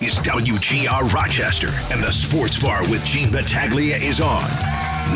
Is WGR Rochester, and the Sports Bar with Gene Battaglia is on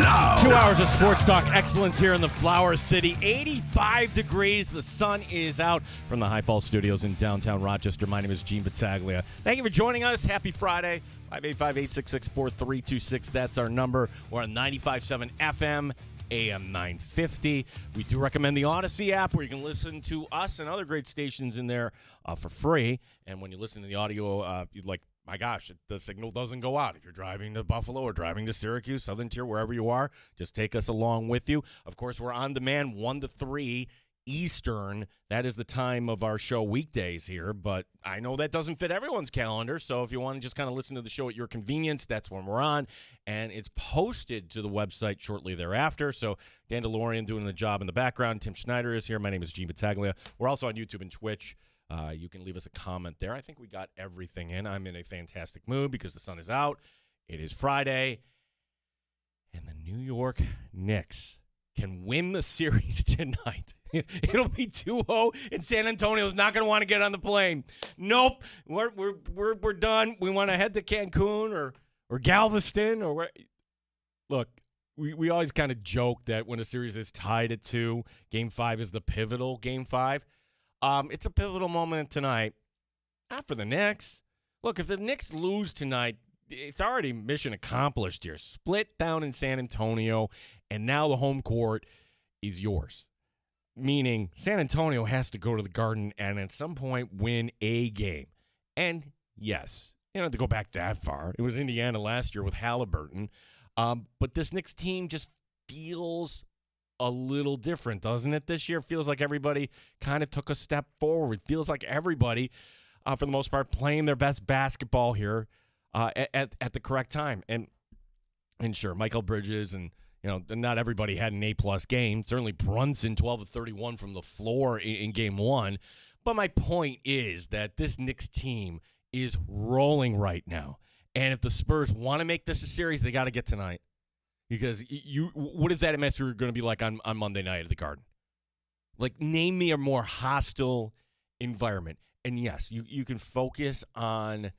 now. 2 hours of sports talk excellence here in the Flower City. 85 degrees. The sun is out from the High Falls Studios in downtown Rochester. My name is Gene Battaglia. Thank you for joining us. Happy Friday. 585-866-4326. That's our number. We're on 95.7 FM. AM 950. We do recommend the Odyssey app where you can listen to us and other great stations in there for free. And when you listen to the audio, you're like, my gosh, the signal doesn't go out. If you're driving to Buffalo or driving to Syracuse, Southern Tier, wherever you are, just take us along with you. Of course, we're on demand 1 to 3 Eastern. That is the time of our show weekdays here, but I know that doesn't fit everyone's calendar, so if you want to just kind of listen to the show at your convenience, that's when we're on, and it's posted to the website shortly thereafter. So Dan DeLorean doing the job in the background. Tim Schneider is here. My name is Gene Battaglia. We're also on YouTube and Twitch. You can leave us a comment there. I think we got everything in. I'm in a fantastic mood because the sun is out. It is Friday, and the New York Knicks can win the series tonight. It'll be 2-0, and San Antonio's not going to want to get on the plane. Nope, we're done. We want to head to Cancun or Galveston or where. Look, we always kind of joke that when a series is tied at 2, Game 5 is the pivotal Game 5. It's a pivotal moment tonight. Not for the Knicks. Look, if the Knicks lose tonight, it's already mission accomplished here. Split down in San Antonio, and now the home court is yours. Meaning San Antonio has to go to the Garden and at some point win a game. And yes, you don't have to go back that far. It was Indiana last year with Halliburton. But this Knicks team just feels a little different, doesn't it? This year feels like everybody kind of took a step forward. Feels like everybody, for the most part, playing their best basketball here at the correct time. And sure, Michael Bridges and not everybody had an A-plus game. Certainly Brunson, 12 of 31 from the floor in Game 1. But my point is that this Knicks team is rolling right now. And if the Spurs want to make this a series, they got to get tonight. Because what is that atmosphere going to be like on Monday night at the Garden? Like, name me a more hostile environment. And yes, you can focus on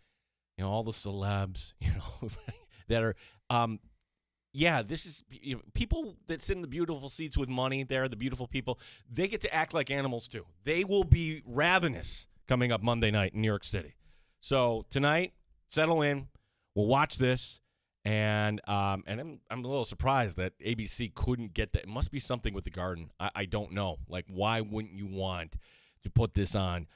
all the celebs that are this is people that sit in the beautiful seats with money. They're the beautiful people. They get to act like animals too. They will be ravenous coming up Monday night in New York City. So tonight, settle in. We'll watch this, and I'm a little surprised that ABC couldn't get that. It must be something with the Garden. I don't know. Like, why wouldn't you want to put this on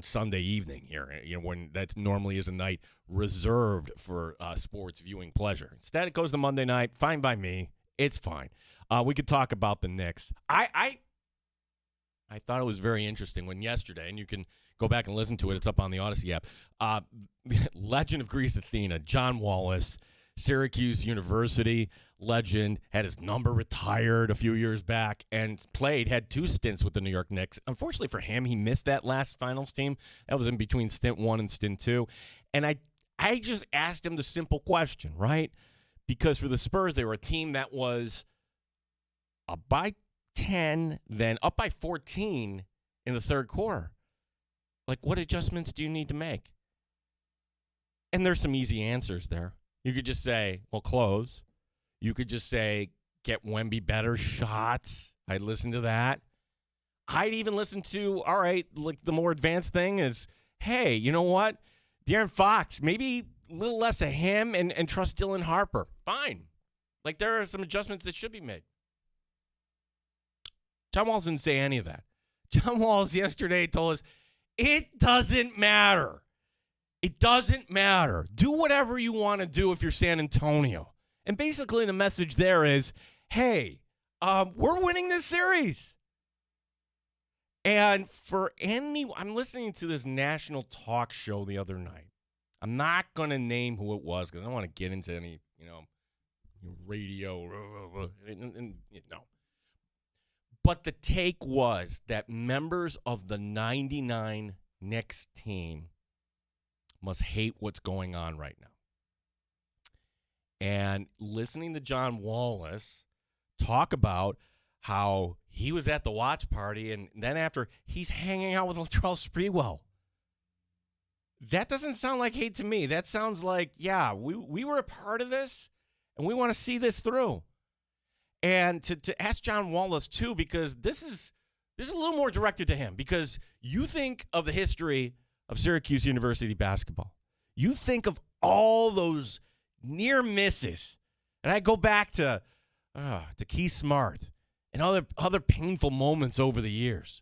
Sunday evening here, when that normally is a night reserved for sports viewing pleasure? Instead, it goes to Monday night. Fine by me. It's fine. We could talk about the Knicks. I thought it was very interesting when yesterday, and you can go back and listen to it. It's up on the Odyssey app. Legend of Greece Athena, John Wallace, Syracuse University legend, had his number retired a few years back and had 2 stints with the New York Knicks. Unfortunately for him, he missed that last finals team. That was in between stint 1 and stint 2. And I just asked him the simple question, right? Because for the Spurs, they were a team that was up by 10, then up by 14 in the third quarter. Like, what adjustments do you need to make? And there's some easy answers there. You could just say, well, close. You could just say, get Wemby better shots. I'd listen to that. I'd even listen to, all right, like the more advanced thing is, hey, you know what? De'Aaron Fox, maybe a little less of him and trust Dylan Harper. Fine. Like, there are some adjustments that should be made. John Walls didn't say any of that. John Walls yesterday told us, it doesn't matter. It doesn't matter. Do whatever you want to do if you're San Antonio. And basically the message there is, hey, we're winning this series. And I'm listening to this national talk show the other night. I'm not going to name who it was because I don't want to get into any, radio. No. But the take was that members of the 99 Knicks team must hate what's going on right now. And listening to John Wallace talk about how he was at the watch party and then after he's hanging out with Latrell Sprewell. That doesn't sound like hate to me. That sounds like, yeah, we were a part of this, and we want to see this through. And to ask John Wallace, too, because this is a little more directed to him, because you think of the history of Syracuse University basketball. You think of all those near misses. And I go back to Keith Smart and other painful moments over the years.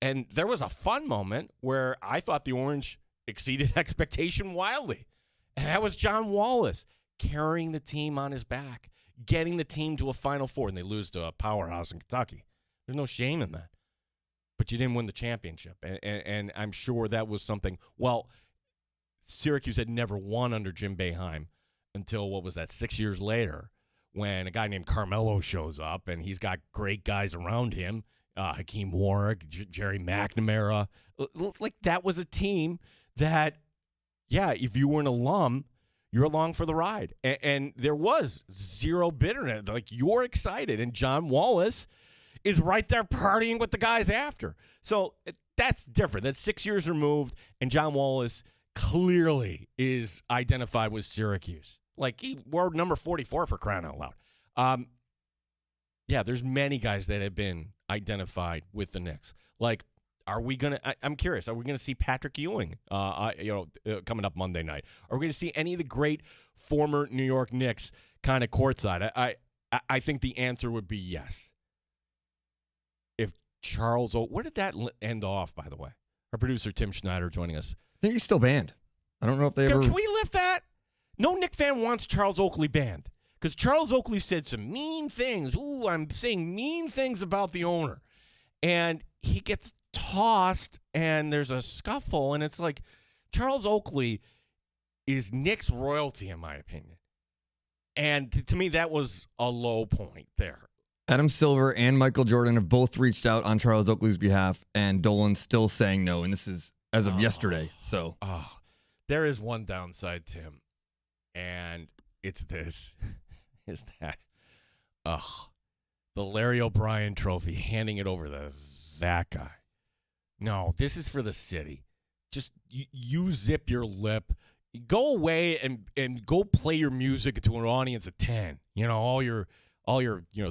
And there was a fun moment where I thought the Orange exceeded expectation wildly. And that was John Wallace carrying the team on his back, getting the team to a Final Four, and they lose to a powerhouse in Kentucky. There's no shame in that. But you didn't win the championship. And I'm sure that was something. Well, Syracuse had never won under Jim Boeheim until, 6 years later, when a guy named Carmelo shows up, and he's got great guys around him, Hakeem Warwick, Jerry McNamara. Like, that was a team that, yeah, if you were an alum, you're along for the ride. And there was zero bitterness. Like, you're excited. And John Wallace is right there partying with the guys after. So that's different. That's 6 years removed, and John Wallace clearly is identified with Syracuse. Like, he wore number 44 for crying out loud. Yeah, there's many guys that have been identified with the Knicks. Like, I'm curious, are we going to see Patrick Ewing, coming up Monday night? Are we going to see any of the great former New York Knicks kind of courtside? I think the answer would be yes. If Charles where did that end off, by the way? Our producer, Tim Schneider, joining us. I think he's still banned. I don't know if they ever... Can we lift that? No Knick fan wants Charles Oakley banned, because Charles Oakley said some mean things. Ooh, I'm saying mean things about the owner. And he gets tossed, and there's a scuffle, and it's like, Charles Oakley is Knicks royalty, in my opinion. And to me, that was a low point there. Adam Silver and Michael Jordan have both reached out on Charles Oakley's behalf, and Dolan's still saying no, and this is as of yesterday. So there is one downside, Tim, and it's this, is that the Larry O'Brien trophy, handing it over to that guy. No, this is for the city. Just you zip your lip. Go away and go play your music to an audience of 10. You know, all your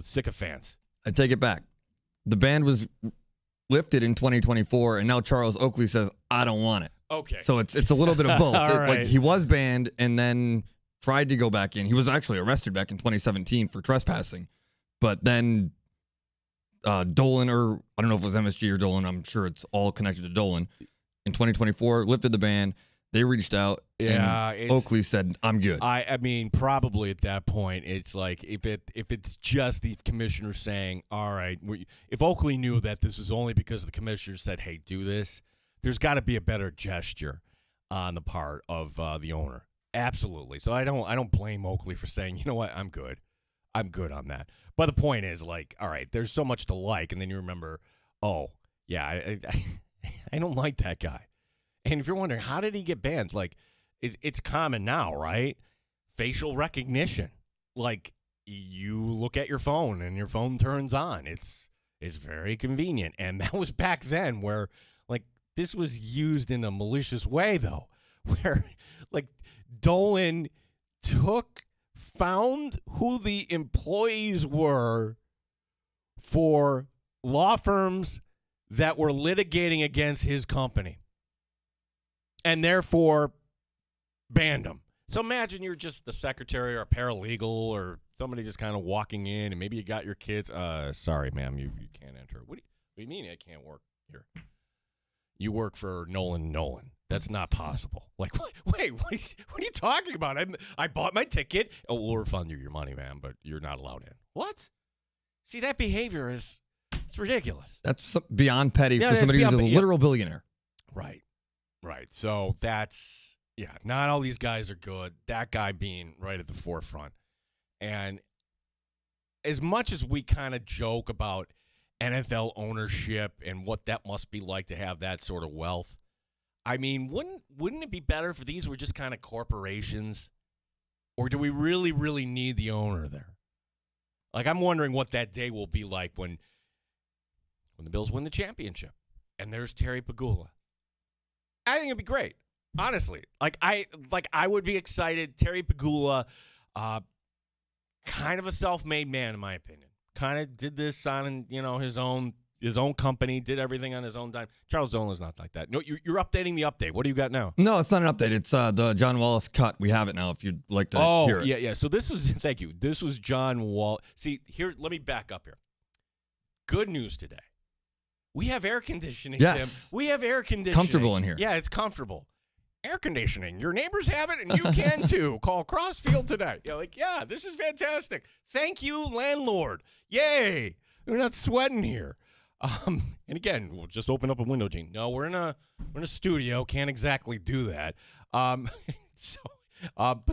sycophants. I take it back. The ban was lifted in 2024, and now Charles Oakley says, I don't want it. Okay. So it's a little bit of both. Right. Like, he was banned and then tried to go back in. He was actually arrested back in 2017 for trespassing. But then Dolan, or I don't know if it was MSG or Dolan, I'm sure it's all connected to Dolan, in 2024 lifted the ban. They reached out, and Oakley said, I'm good. I mean, probably at that point, it's like, if it's just the commissioner saying, all right, if Oakley knew that this was only because the commissioner said, hey, do this, there's got to be a better gesture on the part of the owner. Absolutely. So I don't blame Oakley for saying, you know what, I'm good. I'm good on that. But the point is, like, all right, there's so much to like, and then you remember, oh, yeah, I don't like that guy. And if you're wondering, how did he get banned? Like, it's common now, right? Facial recognition. Like, you look at your phone and your phone turns on. It's very convenient. And that was back then where, like, this was used in a malicious way, though, where, like, Dolan found who the employees were for law firms that were litigating against his company, and therefore banned them. So imagine you're just the secretary or a paralegal or somebody just kind of walking in, and maybe you got your kids. Sorry, ma'am, you can't enter. What do you mean I can't work here? You work for Nolan. That's not possible. Like, wait, what are you talking about? I bought my ticket. Oh, we'll refund you your money, ma'am, but you're not allowed in. What? See, that behavior it's ridiculous. That's beyond petty for somebody who's a literal billionaire. Right. So that's, not all these guys are good. That guy being right at the forefront. And as much as we kind of joke about NFL ownership and what that must be like to have that sort of wealth, I mean, wouldn't it be better if these were just kind of corporations? Or do we really, really need the owner there? Like, I'm wondering what that day will be like when the Bills win the championship and there's Terry Pegula. I think it'd be great. Honestly, I would be excited. Terry Pagula, kind of a self-made man in my opinion. Kind of did this on his own company, did everything on his own dime. Charles Dolan's not like that. No, you're updating the update. What do you got now? No, it's not an update. It's the John Wallace cut. We have it now if you'd like to hear it. Yeah. So this was, thank you. This was John Wallace. See, here, let me back up here. Good news today. We have air conditioning, Yes. Tim. We have air conditioning. Comfortable in here. Yeah, it's comfortable. Air conditioning. Your neighbors have it, and you can too. Call Crossfield today. You're yeah, this is fantastic. Thank you, landlord. Yay. We're not sweating here. And again, we'll just open up a window, Gene. No, we're in a studio. Can't exactly do that. But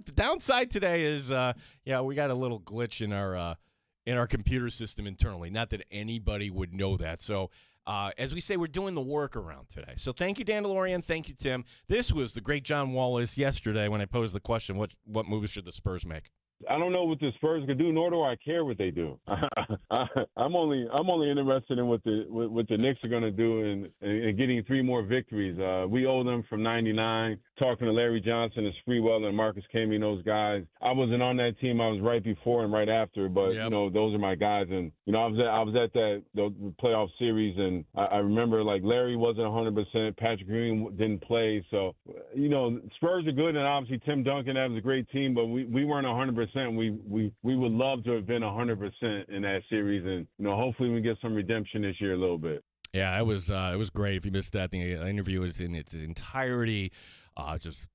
the downside today is, we got a little glitch in our computer system internally. Not that anybody would know that. So, as we say, we're doing the workaround today. So thank you, Dandalorian. Thank you, Tim. This was the great John Wallace yesterday when I posed the question, what moves should the Spurs make? I don't know what the Spurs can do, nor do I care what they do. I'm only interested in what the Knicks are going to do and getting 3 more victories. We owe them from '99. Talking to Larry Johnson and Spreewell and Marcus Camby and those guys. I wasn't on that team. I was right before and right after, but Yep. Those are my guys. And I was at the playoff series, and I remember Larry wasn't 100%. Patrick Green didn't play, so Spurs are good, and obviously Tim Duncan, that was a great team, but we weren't 100%. We would love to have been 100% in that series, and hopefully we get some redemption this year a little bit. Yeah, it was great. If you missed that, the interview is in its entirety. Just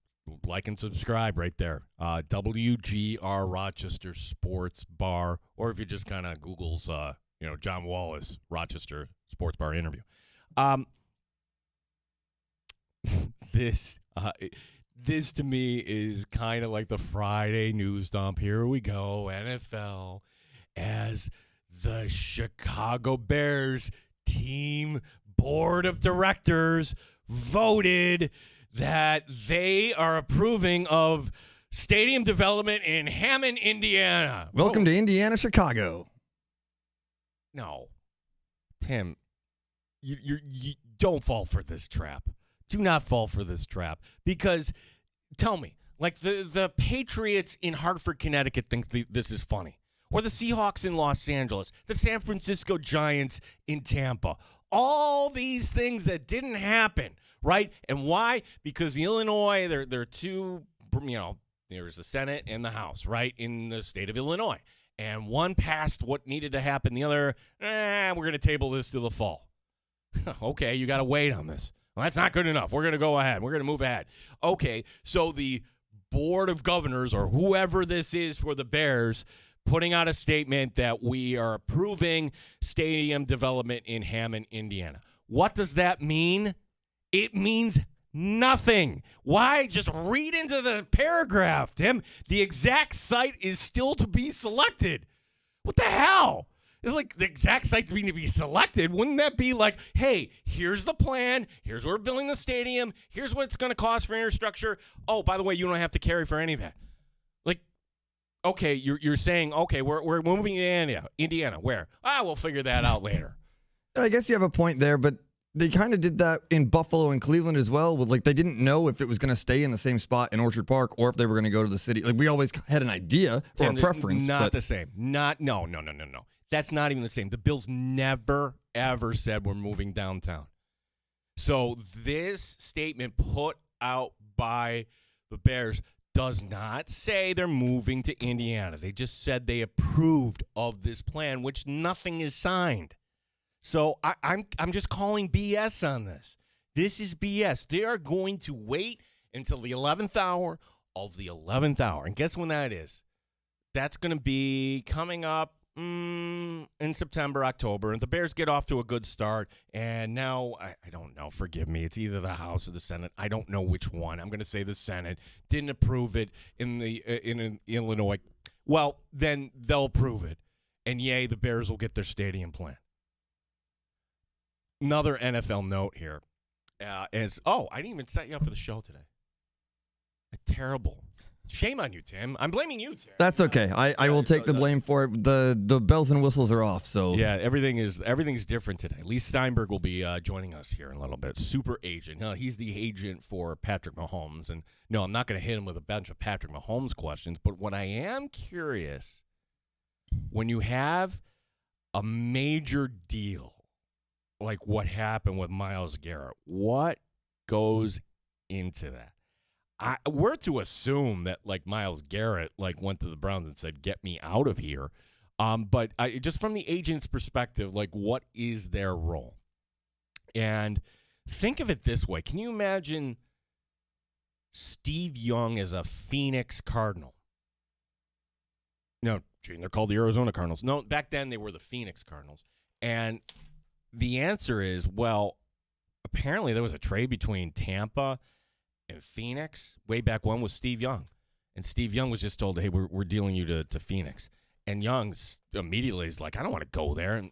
like and subscribe right there. WGR Rochester Sports Bar, or if you just kind of Google's, John Wallace Rochester Sports Bar interview. This to me is kind of like the Friday news dump. Here we go, NFL, as the Chicago Bears team board of directors voted that they are approving of stadium development in Hammond, Indiana. Welcome to Indiana, Chicago. No. Tim, you don't fall for this trap. Do not fall for this trap. Because, tell me, the Patriots in Hartford, Connecticut think this is funny. Or the Seahawks in Los Angeles. The San Francisco Giants in Tampa. All these things that didn't happen. Right? And why? Because the Illinois, they're two, there's the Senate and the House, right, in the state of Illinois. And one passed what needed to happen. The other, we're going to table this to the fall. Okay, you got to wait on this. Well, that's not good enough. We're going to go ahead. We're going to move ahead. Okay, so the Board of Governors, or whoever this is for the Bears, putting out a statement that we are approving stadium development in Hammond, Indiana. What does that mean? It means nothing. Why? Just read into the paragraph, Tim. The exact site is still to be selected. What the hell? It's the exact site to be selected. Wouldn't that be hey, here's the plan. Here's where we're building the stadium. Here's what it's going to cost for infrastructure. Oh, by the way, you don't have to carry for any of that. Okay, you're saying, okay, we're moving to Indiana. Where? We'll figure that out later. I guess you have a point there, but they kind of did that in Buffalo and Cleveland as well. With they didn't know if it was going to stay in the same spot in Orchard Park or if they were going to go to the city. We always had an idea or a preference. Not the same. No. That's not even the same. The Bills never, ever said we're moving downtown. So this statement put out by the Bears does not say they're moving to Indiana. They just said they approved of this plan, which nothing is signed. So I'm just calling BS on this. This is BS. They are going to wait until the 11th hour of the 11th hour. And guess when that is? That's going to be coming up in September, October. And the Bears get off to a good start. And now, I don't know. Forgive me. It's either the House or the Senate. I don't know which one. I'm going to say the Senate. Didn't approve it in Illinois. Well, then they'll approve it. And yay, the Bears will get their stadium plan. Another NFL note here is, I didn't even set you up for the show today. A terrible Shame on you, Tim. I'm blaming you, Tim. That's okay. I will take the blame for it. The bells and whistles are off. So yeah, everything's different today. Lee Steinberg will be joining us here in a little bit. Super agent. He's the agent for Patrick Mahomes. And no, I'm not going to hit him with a bunch of Patrick Mahomes questions. But what I am curious, when you have a major deal like what happened with Myles Garrett, what goes into that? We're to assume that like Myles Garrett like went to the Browns and said, "Get me out of here." But just from the agent's perspective, like what is their role? And think of it this way: can you imagine Steve Young as a Phoenix Cardinal? No, Gene, they're called the Arizona Cardinals. No, back then they were the Phoenix Cardinals. And the answer is, well, apparently there was a trade between Tampa and Phoenix way back when with Steve Young. And Steve Young was just told, hey, we're dealing you to Phoenix. And Young immediately is like, I don't want to go there. And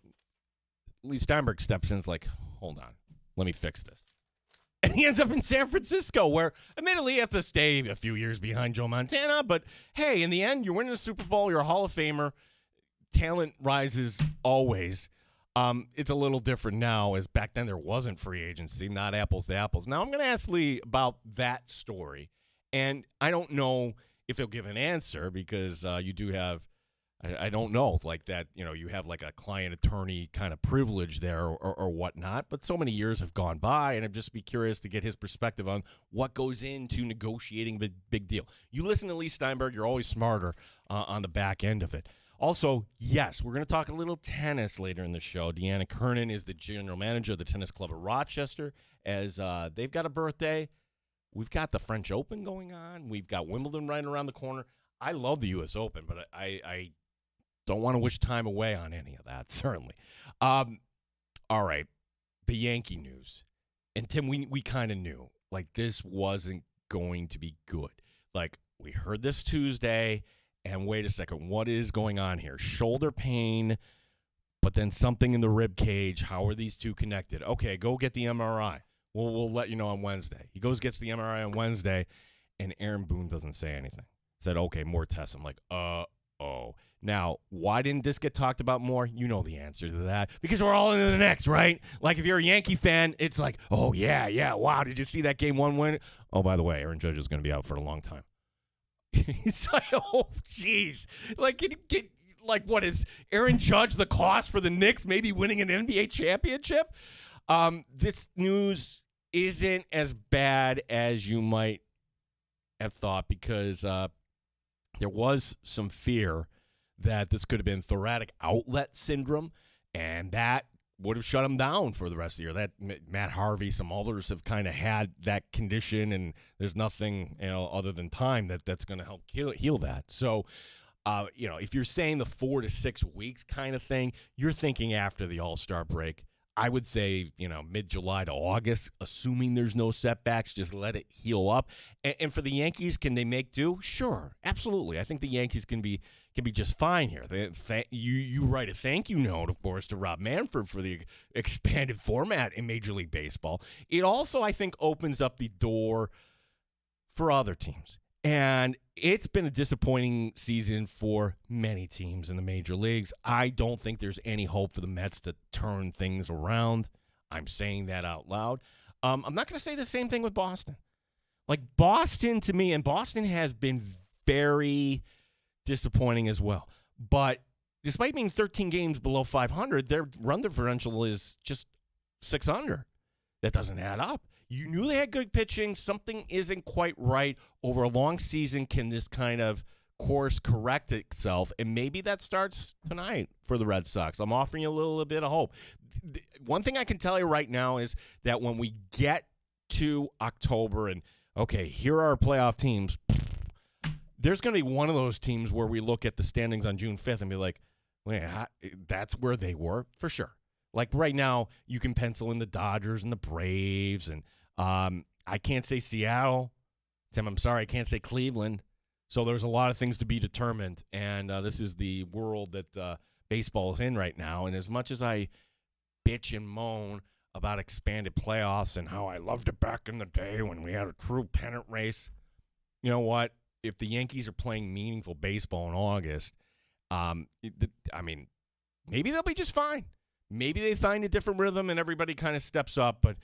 Lee Steinberg steps in and is like, hold on, let me fix this. And he ends up in San Francisco, where admittedly you have to stay a few years behind Joe Montana. But, hey, in the end, you're winning a Super Bowl. You're a Hall of Famer. Talent rises always. It's a little different now, as back then there wasn't free agency, not apples to apples. Now I'm going to ask Lee about that story, and I don't know if he'll give an answer because you do have, I don't know, like that, you have like a client attorney kind of privilege there or whatnot, but so many years have gone by, and I'd just be curious to get his perspective on what goes into negotiating a big deal. You listen to Lee Steinberg, you're always smarter on the back end of it. Also, yes, we're going to talk a little tennis later in the show. Deanna Kernan is the general manager of the tennis club of Rochester. As they've got a birthday, we've got the French Open going on. We've got Wimbledon right around the corner. I love the U.S. Open, but I don't want to wish time away on any of that, certainly. All right, the Yankee news. And, Tim, we kind of knew, like, this wasn't going to be good. Like, we heard this Tuesday. And wait a second, what is going on here? Shoulder pain, but then something in the rib cage. How are these two connected? Okay, go get the MRI. We'll let you know on Wednesday. He goes, gets the MRI on Wednesday, and Aaron Boone doesn't say anything. Said, okay, more tests. I'm like, uh-oh. Now, why didn't this get talked about more? You know the answer to that. Because we're all into the next, right? Like, if you're a Yankee fan, it's like, oh, yeah, wow, did you see that Game 1 win? Oh, by the way, Aaron Judge is going to be out for a long time. It's like, oh, jeez. Like, what is Aaron Judge the cost for the Knicks maybe winning an NBA championship? This news isn't as bad as you might have thought because there was some fear that this could have been thoracic outlet syndrome, and that would have shut him down for the rest of the year. That Matt Harvey, some others have kind of had that condition, and there's nothing other than time that's going to help heal that. So, if you're saying the 4 to 6 weeks kind of thing, you're thinking after the All-Star break. I would say, mid-July to August, assuming there's no setbacks, just let it heal up. And for the Yankees, can they make do? Sure, absolutely. I think the Yankees can be just fine here. You write a thank you note, of course, to Rob Manfred for the expanded format in Major League Baseball. It also, I think, opens up the door for other teams. And it's been a disappointing season for many teams in the major leagues. I don't think there's any hope for the Mets to turn things around. I'm saying that out loud. I'm not going to say the same thing with Boston. Like, Boston, to me, and Boston has been very disappointing as well. But despite being 13 games below 500, their run differential is just 6 under. That doesn't add up. You knew they had good pitching. Something isn't quite right. Over a long season, can this kind of course correct itself? And maybe that starts tonight for the Red Sox. I'm offering you a little bit of hope. One thing I can tell you right now is that when we get to October and, okay, here are our playoff teams, there's going to be one of those teams where we look at the standings on June 5th and be like, wait, that's where they were? For sure. Like right now, you can pencil in the Dodgers and the Braves, and I can't say Seattle. Tim, I'm sorry, I can't say Cleveland. So there's a lot of things to be determined, and this is the world that baseball is in right now. And as much as I bitch and moan about expanded playoffs and how I loved it back in the day when we had a true pennant race, you know what? if the Yankees are playing meaningful baseball in August, maybe they'll be just fine. Maybe they find a different rhythm and everybody kind of steps up. But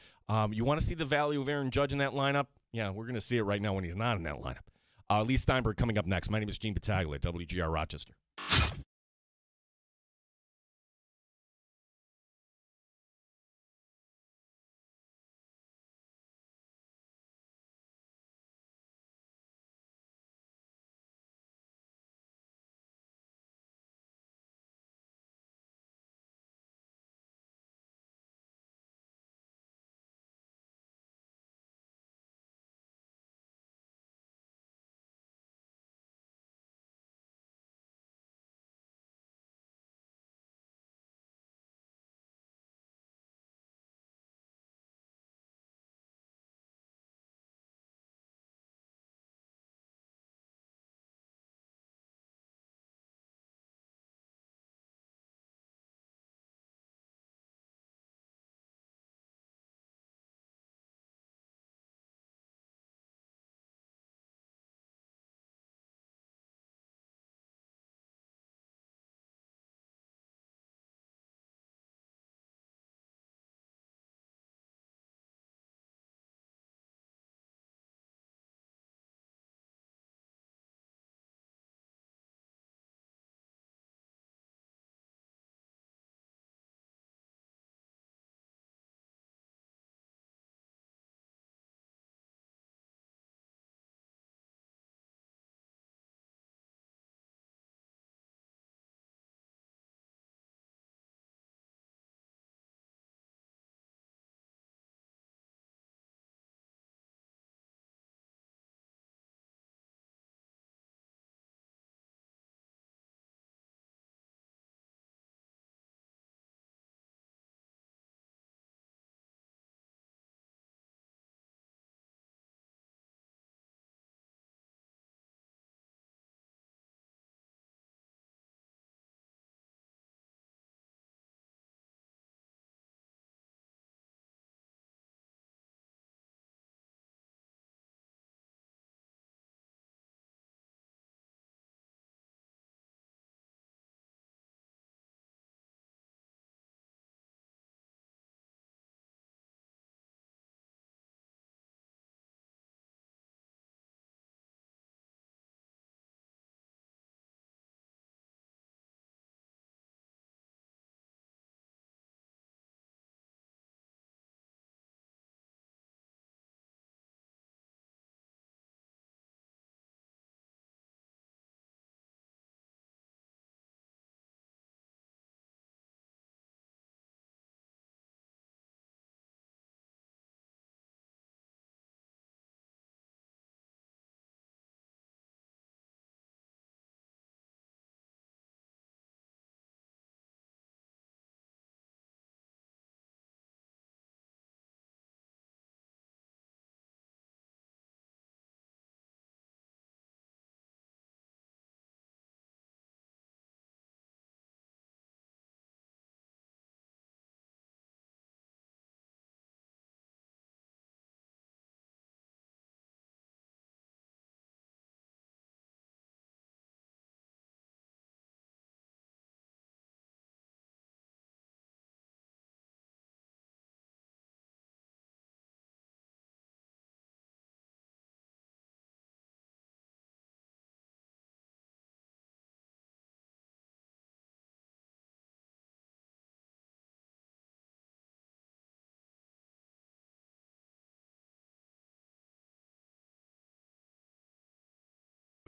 you want to see the value of Aaron Judge in that lineup? Yeah, we're going to see it right now when he's not in that lineup. Lee Steinberg coming up next. My name is Gene Battaglia, WGR Rochester.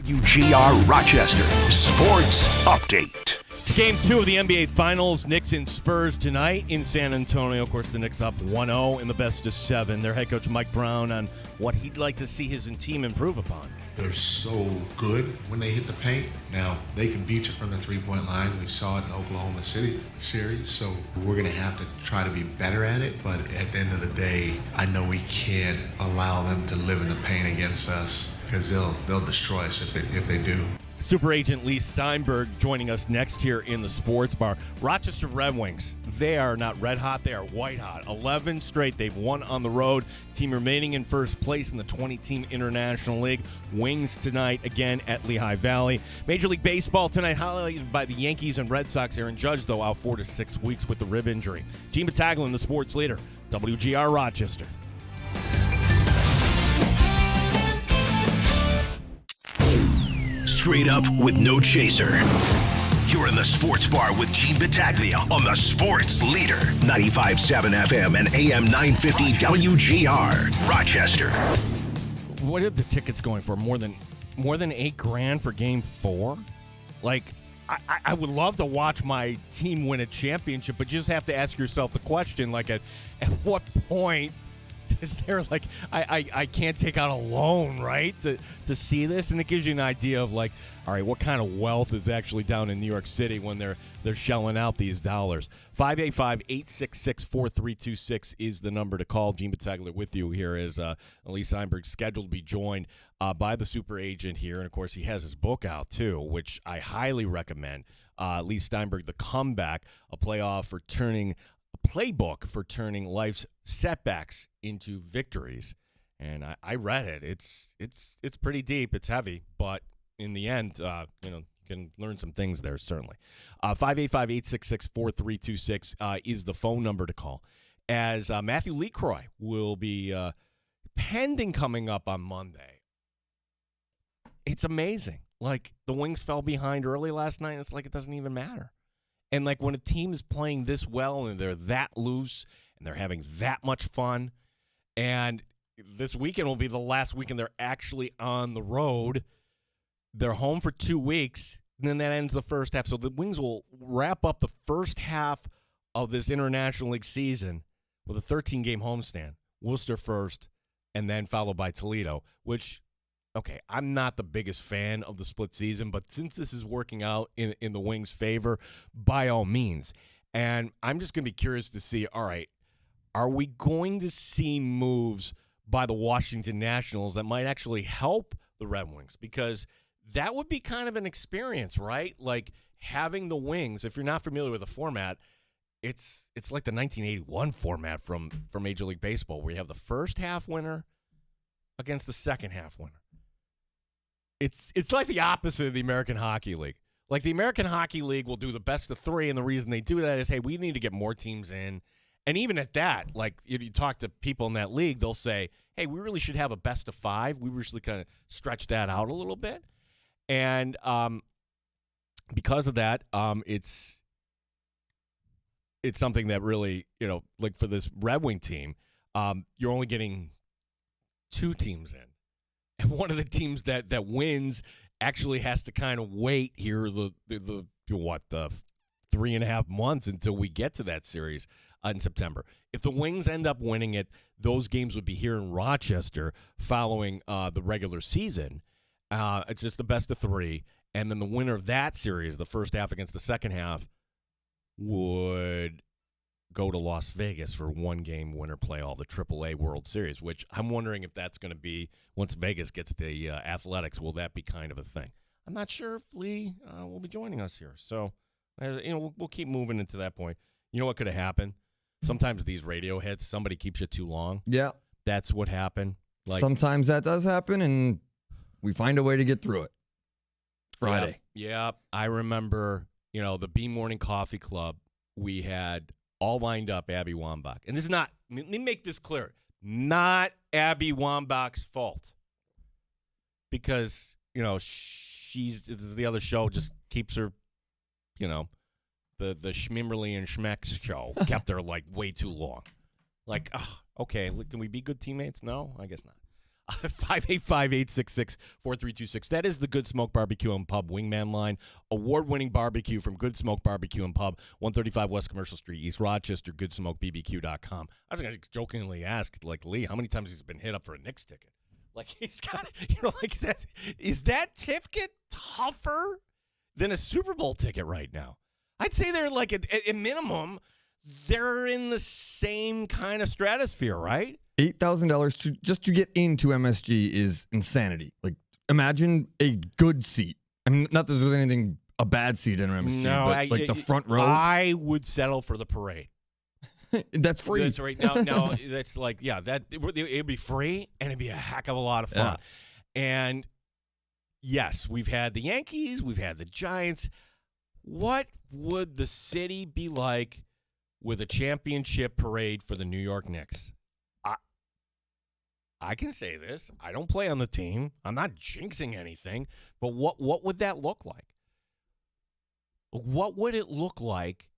WGR Rochester Sports Update. It's game 2 of the NBA Finals. Knicks and Spurs tonight in San Antonio. Of course, the Knicks up 1-0 in the best of 7. Their head coach Mike Brown on what he'd like to see his team improve upon. They're so good when they hit the paint. Now, they can beat you from the three-point line. We saw it in Oklahoma City series, so we're going to have to try to be better at it. But at the end of the day, I know we can't allow them to live in the paint against us because they'll destroy us if they do. Super Agent Lee Steinberg joining us next here in the Sports Bar. Rochester Red Wings, they are not red hot, they are white hot. 11 straight, they've won on the road. Team remaining in first place in the 20-team International League. Wings tonight again at Lehigh Valley. Major League Baseball tonight highlighted by the Yankees and Red Sox. Aaron Judge, though, out 4 to 6 weeks with the rib injury. Gene Battaglin, the sports leader, WGR Rochester. Straight up with no chaser. You're in the Sports Bar with Gene Battaglia on the Sports Leader. 95.7 FM and AM 950 WGR, Rochester. What are the tickets going for? More than $8,000 for Game 4? Like, I would love to watch my team win a championship, but you just have to ask yourself the question, like, at what point is there, like, I can't take out a loan, right, to see this? And it gives you an idea of, like, all right, what kind of wealth is actually down in New York City when they're shelling out these dollars. 585-866-4326 is the number to call. Gene Battaglia with you here as Lee Steinberg scheduled to be joined by the super agent here. And, of course, he has his book out, too, which I highly recommend. Lee Steinberg, The Comeback, a playbook for turning life's setbacks into victories. And I read it. It's pretty deep. It's heavy, but in the end, you can learn some things there, certainly. 585-866-4326 is the phone number to call, as Matthew LeCroy will be pending coming up on Monday. It's amazing. Like, the Wings fell behind early last night, and it's like it doesn't even matter. And, like, when a team is playing this well and they're that loose and they're having that much fun, and this weekend will be the last weekend they're actually on the road. They're home for 2 weeks, and then that ends the first half. So the Wings will wrap up the first half of this International League season with a 13-game homestand. Worcester first, and then followed by Toledo, which, okay, I'm not the biggest fan of the split season, but since this is working out in the Wings' favor, by all means. And I'm just going to be curious to see, all right, are we going to see moves by the Washington Nationals that might actually help the Red Wings? Because that would be kind of an experience, right? Like, having the Wings, if you're not familiar with the format, it's like the 1981 format from Major League Baseball, where you have the first half winner against the second half winner. It's like the opposite of the American Hockey League. Like, the American Hockey League will do the best of three, and the reason they do that is, hey, we need to get more teams in. And even at that, like, you talk to people in that league, they'll say, hey, we really should have a best of five. We really kind of stretch that out a little bit. And because of that, it's something that really, like for this Red Wing team, you're only getting 2 teams in. And one of the teams that wins actually has to kind of wait here the 3.5 months until we get to that series in September. If the Wings end up winning it, those games would be here in Rochester following the regular season. It's just the best of 3. And then the winner of that series, the first half against the second half, would go to Las Vegas for one-game winner play-all, the AAA World Series, which I'm wondering if that's going to be, once Vegas gets the Athletics, will that be kind of a thing? I'm not sure if Lee will be joining us here. So, we'll keep moving into that point. You know what could have happened? Sometimes these radio hits, somebody keeps you too long. Yeah. That's what happened. Like, sometimes that does happen, and we find a way to get through it. Friday. Yeah. I remember, the B Morning Coffee Club, we had all lined up Abby Wambach. And this is not, let me make this clear, not Abby Wambach's fault. Because, the other show just keeps her, the Schmimmerly and Schmeck show kept her, like, way too long. Like, okay, can we be good teammates? No, I guess not. 585-866-4326. That is the Good Smoke Barbecue and Pub Wingman line. Award-winning barbecue from Good Smoke Barbecue and Pub, 135 West Commercial Street, East Rochester, goodsmokebbq.com. I was going to jokingly ask, like, Lee, how many times he's been hit up for a Knicks ticket? Like, he's got, like that. Is that ticket tougher than a Super Bowl ticket right now? I'd say they're, like, at minimum, they're in the same kind of stratosphere, right? $8,000 just to get into MSG is insanity. Like, imagine a good seat. I mean, not that there's anything a bad seat in MSG, No, but like the front row, I would settle for the parade. that's free. That's right. Now that's like, yeah, it'd be free and it'd be a heck of a lot of fun. Yeah. And yes, we've had the Yankees, we've had the Giants. What would the city be like with a championship parade for the New York Knicks? I can say this. I don't play on the team. I'm not jinxing anything. But what would that look like? What would it look like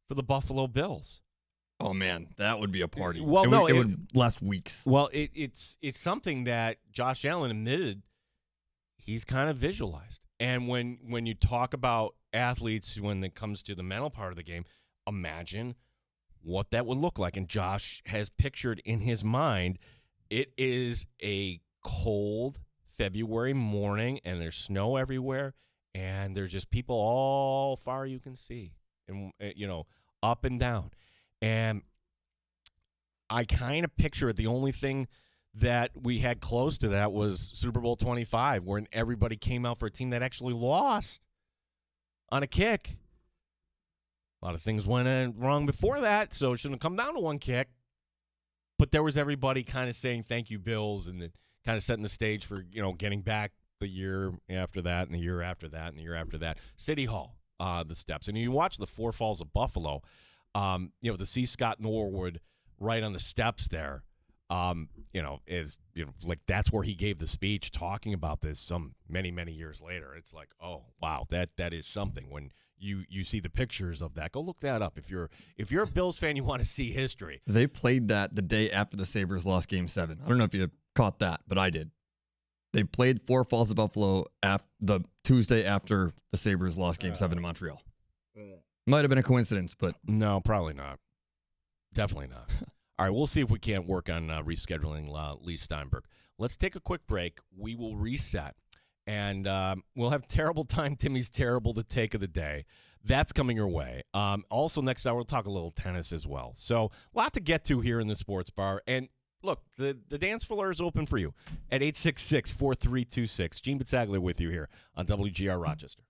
for the Buffalo Bills? Oh man, that would be a party. Well, it would last weeks. Well, it's something that Josh Allen admitted he's kind of visualized. And when you talk about athletes when it comes to the mental part of the game, imagine what that would look like. And Josh has pictured in his mind, it is a cold February morning and there's snow everywhere and there's just people all far you can see and up and down. And I kind of picture it. The only thing that we had close to that was Super Bowl 25, when everybody came out for a team that actually lost on a kick. A lot of things went wrong before that, so it shouldn't have come down to one kick. But there was everybody kind of saying thank you, Bills, and then kind of setting the stage for, getting back the year after that and the year after that and the year after that. City Hall, the steps. And you watch the Four Falls of Buffalo, to see Scott Norwood right on the steps there, like that's where he gave the speech talking about this some many, many years later. It's like, oh, wow, that is something. When you see the pictures of that, go look that up. If you're a Bills fan, you want to see history. They played that the day after the Sabres lost Game 7. I don't know if you caught that, but I did. They played Four Falls of Buffalo the Tuesday after the Sabres lost Game 7 in Montreal. Might have been a coincidence, but no, probably not. Definitely not. All right, we'll see if we can't work on rescheduling Lee Steinberg. Let's take a quick break. We will reset, and we'll have terrible time. Timmy's terrible the take of the day. That's coming your way. Also, next hour, we'll talk a little tennis as well. So, a lot to get to here in the sports bar. And look, the dance floor is open for you at 866-4326. Gene Battaglia with you here on WGR Rochester.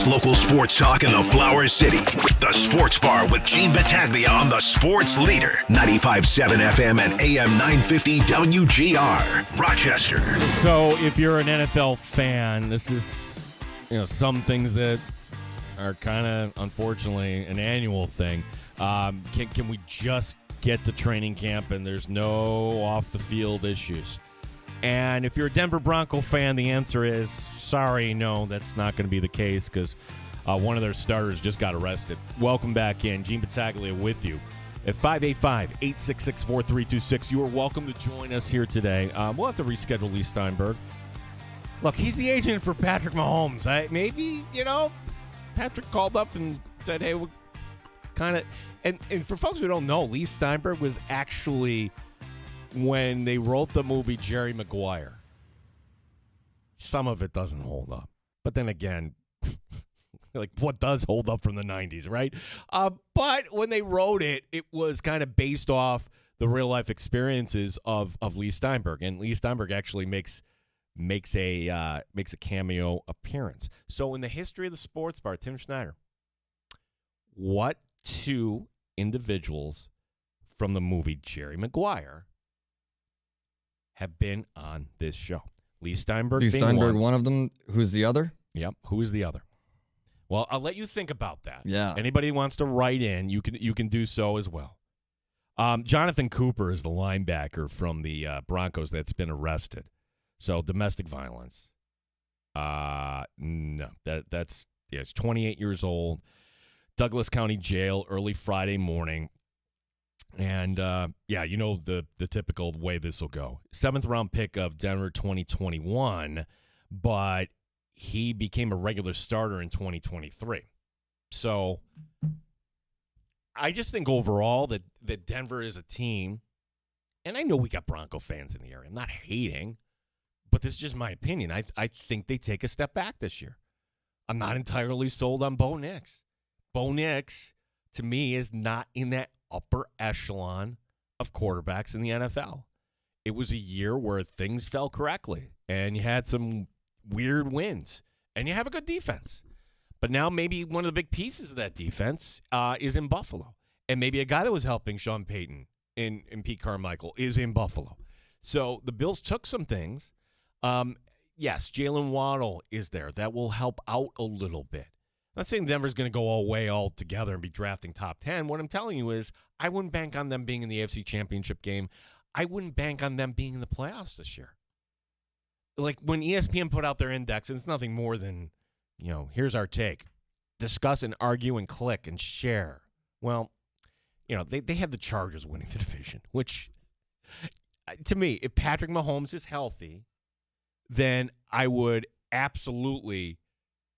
best local sports talk in the Flower City. The Sports Bar with Gene Battaglia on the Sports Leader. 95.7 FM and AM 950 WGR, Rochester. So if you're an NFL fan, this is, some things that are kind of, unfortunately, an annual thing. Can we just get to training camp and there's no off-the-field issues? And if you're a Denver Bronco fan, the answer is, sorry, no, that's not going to be the case because one of their starters just got arrested. Welcome back in. Gene Battaglia with you at 585-866-4326. You are welcome to join us here today. We'll have to reschedule Lee Steinberg. Look, he's the agent for Patrick Mahomes. Maybe, Patrick called up and said, hey, we're kind of... And for folks who don't know, Lee Steinberg was actually... when they wrote the movie Jerry Maguire. Some of it doesn't hold up. But then again, like what does hold up from the 90s, right? But when they wrote it, it was kind of based off the real-life experiences of Lee Steinberg. And Lee Steinberg actually makes a cameo appearance. So in the history of the Sports Bar, Tim Schneider, what two individuals from the movie Jerry Maguire have been on this show? Lee Steinberg being one of them. Who's the other? Yep. Who is the other? Well, I'll let you think about that. Yeah. Anybody who wants to write in, you can do so as well. Jonathan Cooper is the linebacker from the Broncos that's been arrested. So domestic violence. No, that's he's 28 years old. Douglas County Jail early Friday morning. And, the typical way this will go. 7th-round pick of Denver 2021, but he became a regular starter in 2023. So I just think overall that Denver is a team, and I know we got Bronco fans in the area. I'm not hating, but this is just my opinion. I think they take a step back this year. I'm not entirely sold on Bo Nix. Bo Nix, to me, is not in that upper echelon of quarterbacks in the NFL. It was a year where things fell correctly, and you had some weird wins, and you have a good defense. But now maybe one of the big pieces of that defense is in Buffalo, and maybe a guy that was helping Sean Payton and Pete Carmichael is in Buffalo. So the Bills took some things. Yes, Jalen Waddle is there. That will help out a little bit. I'm not saying Denver's going to go all way all together and be drafting top 10. What I'm telling you is I wouldn't bank on them being in the AFC Championship game. I wouldn't bank on them being in the playoffs this year. Like when ESPN put out their index, and it's nothing more than, here's our take. Discuss and argue and click and share. Well, they had the Chargers winning the division, which, to me, if Patrick Mahomes is healthy, then I would absolutely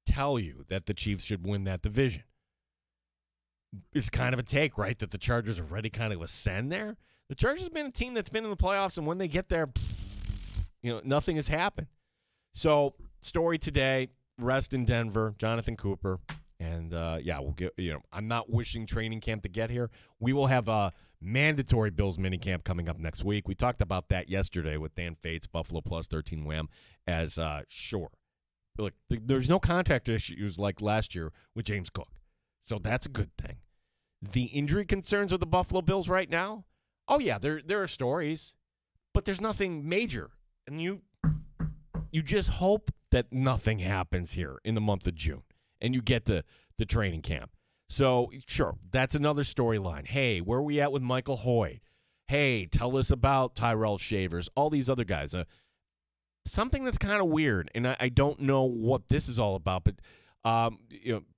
tell you that the Chiefs should win that division. It's kind of a take, right, that the Chargers are ready kind of ascend there. The Chargers have been a team that's been in the playoffs, and when they get there, nothing has happened. So, story today, rest in Denver, Jonathan Cooper, and we'll get. I'm not wishing training camp to get here. We will have a mandatory Bills minicamp coming up next week. We talked about that yesterday with Dan Fates, Buffalo Plus 13 Wham, as sure. Look, there's no contact issues like last year with James Cook. So that's a good thing. The injury concerns with the Buffalo Bills right now, oh, yeah, there are stories, but there's nothing major. And you just hope that nothing happens here in the month of June and you get to the training camp. So, sure, that's another storyline. Hey, where are we at with Michael Hoyt? Hey, tell us about Tyrell Shavers, all these other guys. Something that's kind of weird, and I don't know what this is all about, but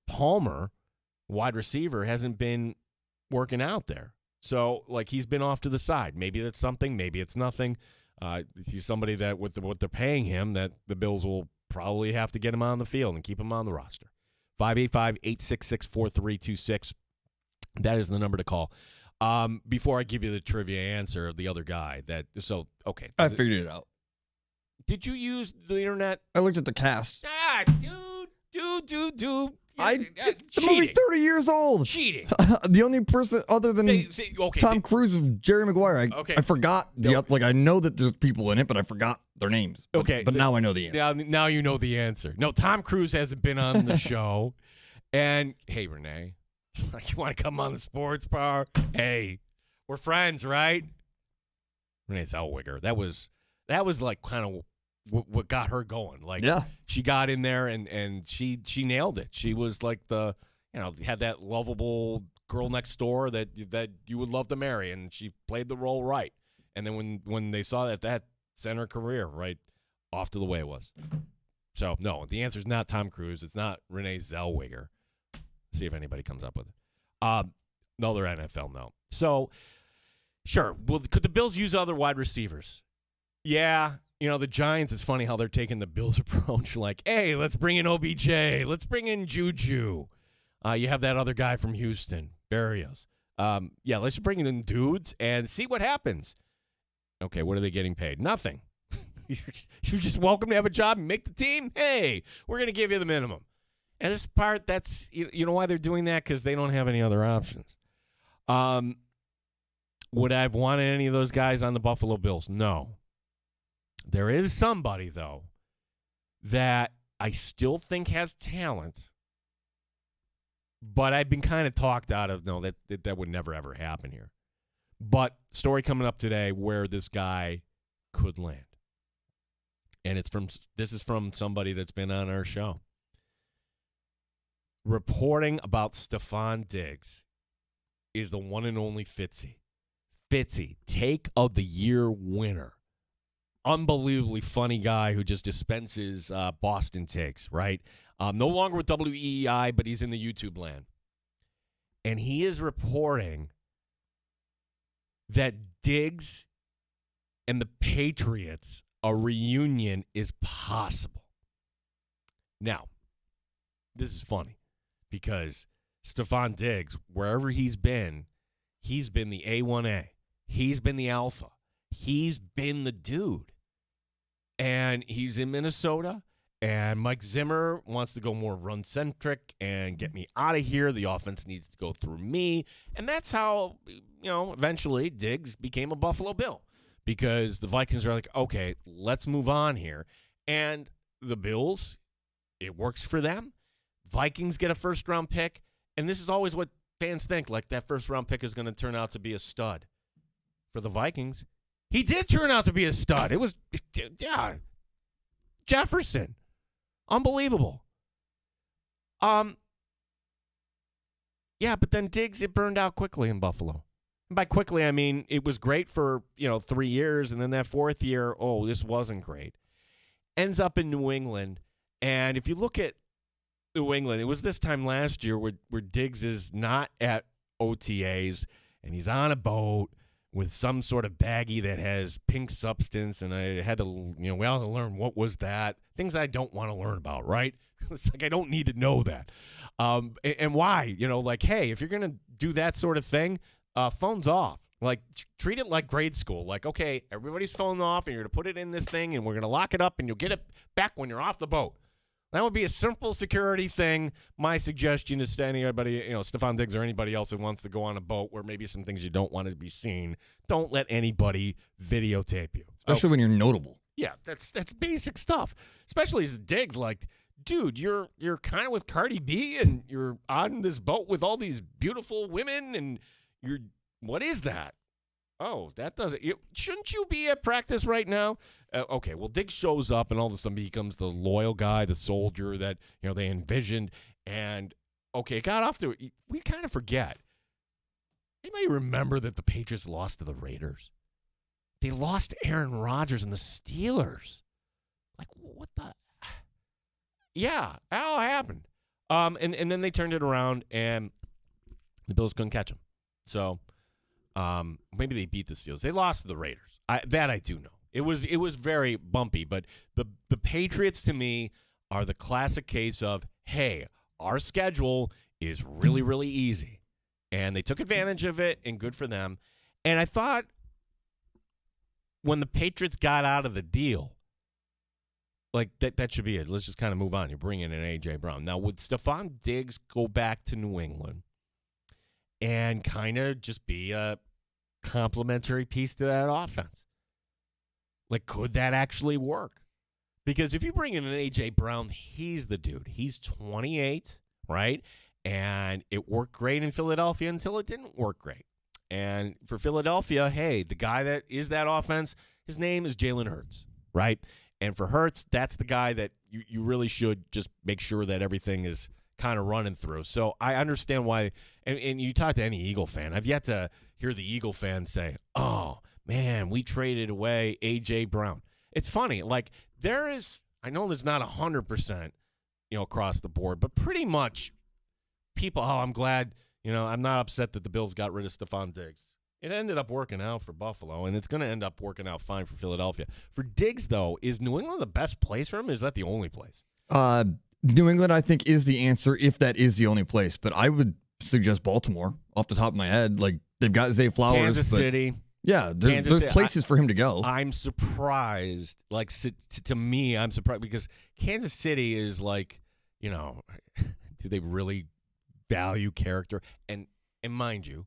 Palmer, wide receiver, hasn't been working out there. So, he's been off to the side. Maybe that's something. Maybe it's nothing. He's somebody that, with what they're paying him, that the Bills will probably have to get him on the field and keep him on the roster. 585-866-4326. That is the number to call. Before I give you the trivia answer of the other guy, okay. I figured it out. Did you use the internet? I looked at the cast. Dude. The movie's 30 years old. Cheating. The only person other than Tom Cruise was Jerry Maguire. I forgot. I know that there's people in it, but I forgot their names. But now I know the answer. Now you know the answer. No, Tom Cruise hasn't been on the show. And, hey, Renee, you want to come on the sports bar? Hey, we're friends, right? Renee Zellweger. That was like kind of what got her going. Like, she got in there and she nailed it. She was like had that lovable girl next door that you would love to marry, and she played the role right. And then when they saw that sent her career right off to the way it was. So, no, the answer is not Tom Cruise. It's not Renee Zellweger. See if anybody comes up with it. Another NFL note. So, sure. Well, could the Bills use other wide receivers? Yeah. The Giants, it's funny how they're taking the Bills approach. Like, hey, let's bring in OBJ. Let's bring in Juju. You have that other guy from Houston, Barrios. Let's bring in dudes and see what happens. Okay, what are they getting paid? Nothing. You're just welcome to have a job and make the team. Hey, we're going to give you the minimum. And this part, that's, you know why they're doing that? Because they don't have any other options. Would I have wanted any of those guys on the Buffalo Bills? No. There is somebody, though, that I still think has talent, but I've been kind of talked out of, no, that would never, ever happen here. But story coming up today where this guy could land. And this is from somebody that's been on our show. Reporting about Stephon Diggs is the one and only Fitzy. Fitzy, take of the year winner. Unbelievably funny guy who just dispenses Boston takes, right? No longer with WEEI, but he's in the YouTube land. And he is reporting that Diggs and the Patriots, a reunion is possible. Now, this is funny because Stephon Diggs, wherever he's been the A1A. He's been the alpha. He's been the dude. And he's in Minnesota, and Mike Zimmer wants to go more run-centric and get me out of here. The offense needs to go through me. And that's how, eventually Diggs became a Buffalo Bill because the Vikings are like, okay, let's move on here. And the Bills, it works for them. Vikings get a first-round pick, and this is always what fans think, like that first-round pick is going to turn out to be a stud. For the Vikings, he did turn out to be a stud. It was, Jefferson. Unbelievable. But then Diggs, it burned out quickly in Buffalo. And by quickly, I mean it was great for, 3 years, and then that fourth year, this wasn't great. Ends up in New England, and if you look at New England, it was this time last year where Diggs is not at OTAs, and he's on a boat with some sort of baggie that has pink substance, and I had to, we all had to learn what was that. Things I don't want to learn about, right? It's like I don't need to know that. And why? Hey, if you're going to do that sort of thing, phone's off. Like, treat it like grade school. Like, okay, everybody's phone off, and you're going to put it in this thing, and we're going to lock it up, and you'll get it back when you're off the boat. That would be a simple security thing. My suggestion is to anybody, Stephon Diggs or anybody else who wants to go on a boat where maybe some things you don't want to be seen, don't let anybody videotape you. Especially when you're notable. Yeah, that's basic stuff. Especially as Diggs, like, dude, you're kind of with Cardi B and you're on this boat with all these beautiful women and what is that? Oh, that doesn't. Shouldn't you be at practice right now? Okay, well, Diggs shows up, and all of a sudden becomes the loyal guy, the soldier that they envisioned. And okay, it got off to. We kind of forget. Anybody remember that the Patriots lost to the Raiders? They lost to Aaron Rodgers and the Steelers. Like, what the? Yeah, how happened? And then they turned it around, and the Bills couldn't catch them. So. Maybe they beat the Steelers. They lost to the Raiders. That I do know. It was very bumpy, but the Patriots to me are the classic case of, hey, our schedule is really, really easy. And they took advantage of it, and good for them. And I thought when the Patriots got out of the deal, like that should be it. Let's just kind of move on. You're bringing in A.J. Brown. Now, would Stephon Diggs go back to New England and kind of just be a complementary piece to that offense? Like, could that actually work? Because if you bring in an A.J. Brown, he's the dude. He's 28, right? And it worked great in Philadelphia until it didn't work great. And for Philadelphia, hey, the guy that is that offense, his name is Jalen Hurts, right? And for Hurts, that's the guy that you really should just make sure that everything is kind of running through. So I understand why, and you talk to any Eagle fan, I've yet to hear the Eagle fan say, oh, man, we traded away A.J. Brown. It's funny, like I know there's not 100%, across the board, but pretty much people, I'm glad, I'm not upset that the Bills got rid of Stephon Diggs. It ended up working out for Buffalo, and it's going to end up working out fine for Philadelphia. For Diggs, though, is New England the best place for him? Is that the only place? New England, I think, is the answer if that is the only place. But I would suggest Baltimore off the top of my head. Like, they've got Zay Flowers. Kansas City. Yeah, there's places for him to go. I'm surprised. Like, to me, I'm surprised because Kansas City is like, do they really value character? And mind you,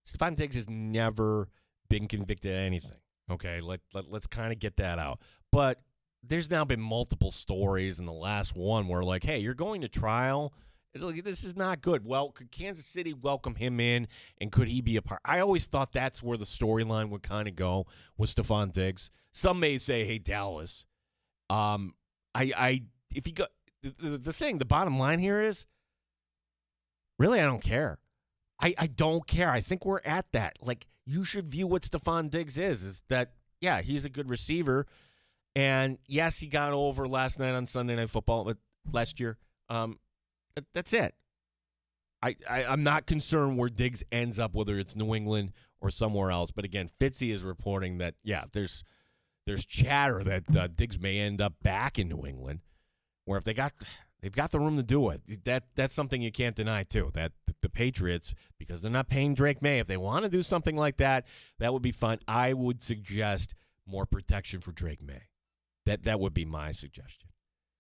Stephon Diggs has never been convicted of anything. Okay, let's kind of get that out. But there's now been multiple stories in the last one where, like, hey, you're going to trial. This is not good. Well, could Kansas City welcome him in, and could he be a part? I always thought that's where the storyline would kind of go with Stephon Diggs. Some may say, hey, Dallas. If he go, the bottom line here is, really, I don't care. I don't care. I think we're at that. Like, you should view what Stephon Diggs is that, yeah, he's a good receiver. And, yes, he got over last night on Sunday Night Football, but last year. That's it. I'm not concerned where Diggs ends up, whether it's New England or somewhere else. But, again, Fitzy is reporting that, yeah, there's chatter that Diggs may end up back in New England, where if they've got the room to do it. That's something you can't deny, too, that the Patriots, because they're not paying Drake May, if they want to do something like that, that would be fun. I would suggest more protection for Drake May. That would be my suggestion.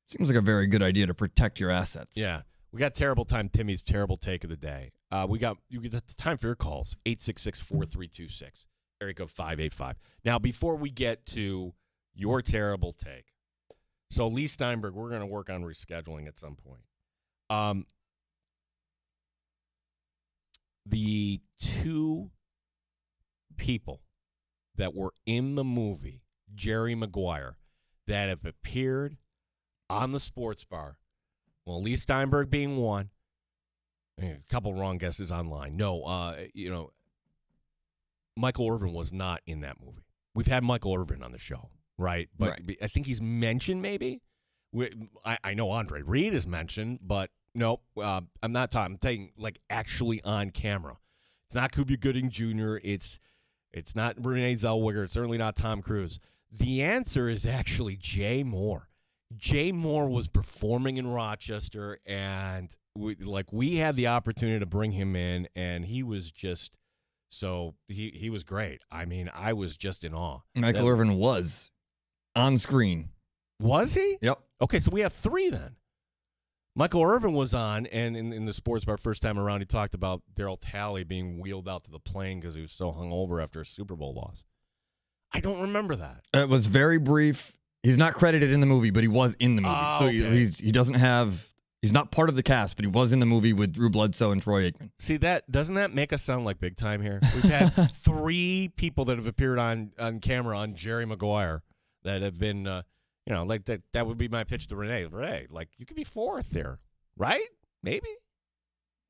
Seems like a very good idea to protect your assets. Yeah. We got terrible time, Timmy's terrible take of the day. You got the time for your calls, 866-4326, area code 585. Now, before we get to your terrible take, so Lee Steinberg, we're going to work on rescheduling at some point. The two people that were in the movie, Jerry Maguire, that have appeared on the sports bar, well, Lee Steinberg being one, a couple wrong guesses online. No, Michael Irvin was not in that movie. We've had Michael Irvin on the show, right? But right. I think he's mentioned maybe. I know Andre Reed is mentioned, but nope, I'm not talking. I'm saying like actually on camera. It's not Cuba Gooding Jr. It's not Renee Zellweger. It's certainly not Tom Cruise. The answer is actually Jay Moore. Jay Moore was performing in Rochester, and we had the opportunity to bring him in, and he was just he was great. I mean, I was just in awe. Michael Irvin was on screen. Was he? Yep. Okay, so we have three then. Michael Irvin was on, and in the sports bar first time around, he talked about Darryl Talley being wheeled out to the plane because he was so hungover after a Super Bowl loss. I don't remember that. It was very brief. He's not credited in the movie, but he was in the movie. So okay. He's not part of the cast, but he was in the movie with Drew Bledsoe and Troy Aikman. See, doesn't that make us sound like big time here? We've had three people that have appeared on camera on Jerry Maguire that have been, like that would be my pitch to Renee. Renee, like you could be fourth there, right? Maybe.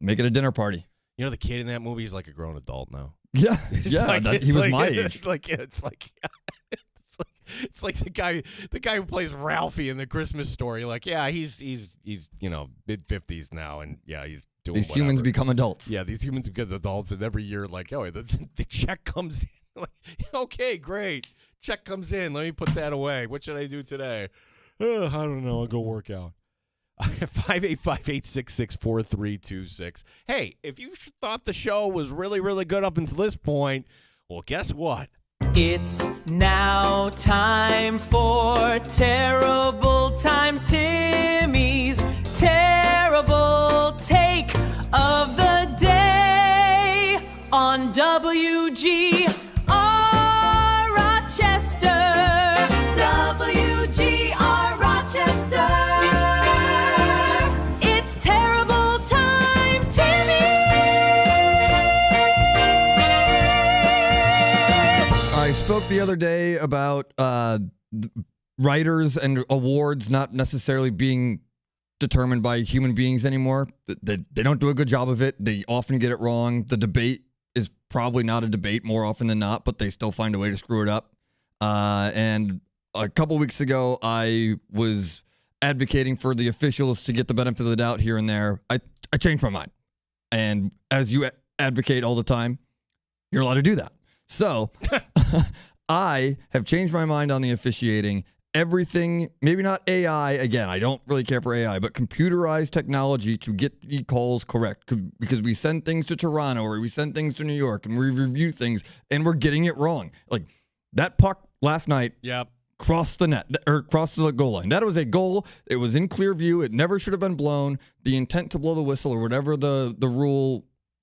Make it a dinner party. You know, the kid in that movie is like a grown adult now. Yeah, he was my age. It's like the guy who plays Ralphie in the Christmas Story. Like, yeah, he's mid-50s now, and yeah, he's doing these whatever. Humans become adults. Yeah, these humans become adults, and every year, like, oh, the check comes in. Like, okay, great, check comes in. Let me put that away. What should I do today? I don't know. I'll go work out. 585-866-4326. Hey, if you thought the show was really, really good up until this point, well, guess what? It's now time for Terrible Time Timmy's Terrible Take of the Day on WGR Rochester. spoke the other day about writers and awards not necessarily being determined by human beings anymore. They don't do a good job of it. They often get it wrong. The debate is probably not a debate more often than not, but they still find a way to screw it up. And a couple weeks ago, I was advocating for the officials to get the benefit of the doubt here and there. I changed my mind. And as you advocate all the time, you're allowed to do that. So I have changed my mind on the officiating. Everything, maybe not AI, again, I don't really care for AI, but computerized technology to get the calls correct. Because we send things to Toronto or we send things to New York and we review things and we're getting it wrong. Like that puck last night crossed the net or crossed the goal line. That was a goal. It was in clear view. It never should have been blown. The intent to blow the whistle or whatever the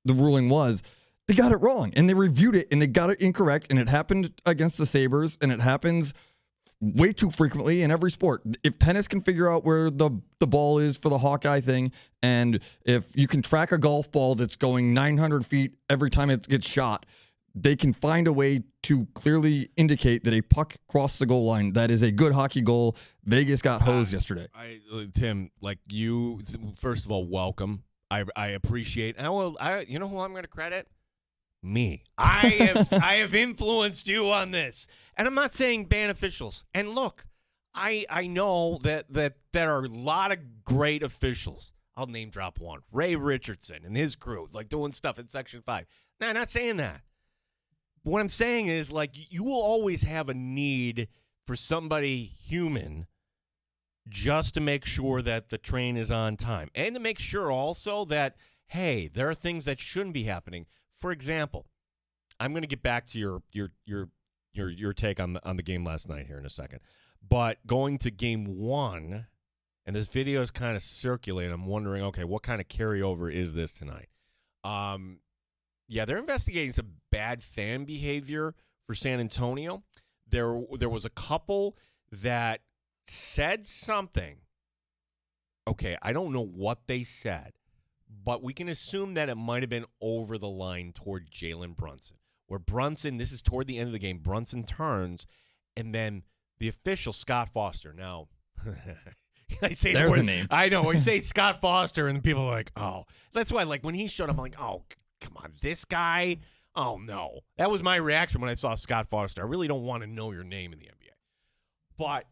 ruling was, they got it wrong and they reviewed it and they got it incorrect. And it happened against the Sabres and it happens way too frequently in every sport. If tennis can figure out where the ball is for the Hawkeye thing, and if you can track a golf ball that's going 900 feet every time it gets shot, they can find a way to clearly indicate that a puck crossed the goal line. That is a good hockey goal. Vegas got hosed yesterday. Tim, like you, first of all, welcome. I appreciate. You know who I'm going to credit? Me. I have influenced you on this. And I'm not saying ban officials. And look, I know that there are a lot of great officials. I'll name drop one. Ray Richardson and his crew, like doing stuff in Section 5. No, I'm not saying that. But what I'm saying is, like, you will always have a need for somebody human just to make sure that the train is on time. And to make sure also that, hey, there are things that shouldn't be happening. For example, I'm going to get back to your take on the game last night here in a second. But going to game 1, and this video is kind of circulating. I'm wondering, okay, what kind of carryover is this tonight? Yeah, they're investigating some bad fan behavior for San Antonio. There was a couple that said something. Okay, I don't know what they said, but we can assume that it might have been over the line toward Jalen Brunson, where Brunson, this is toward the end of the game, Brunson turns, and then the official, Scott Foster. Now, I say there's the name. I know. We say Scott Foster, and people are like, oh. That's why, like, when he showed up, I'm like, oh, come on, this guy? Oh, no. That was my reaction when I saw Scott Foster. I really don't want to know your name in the NBA. But,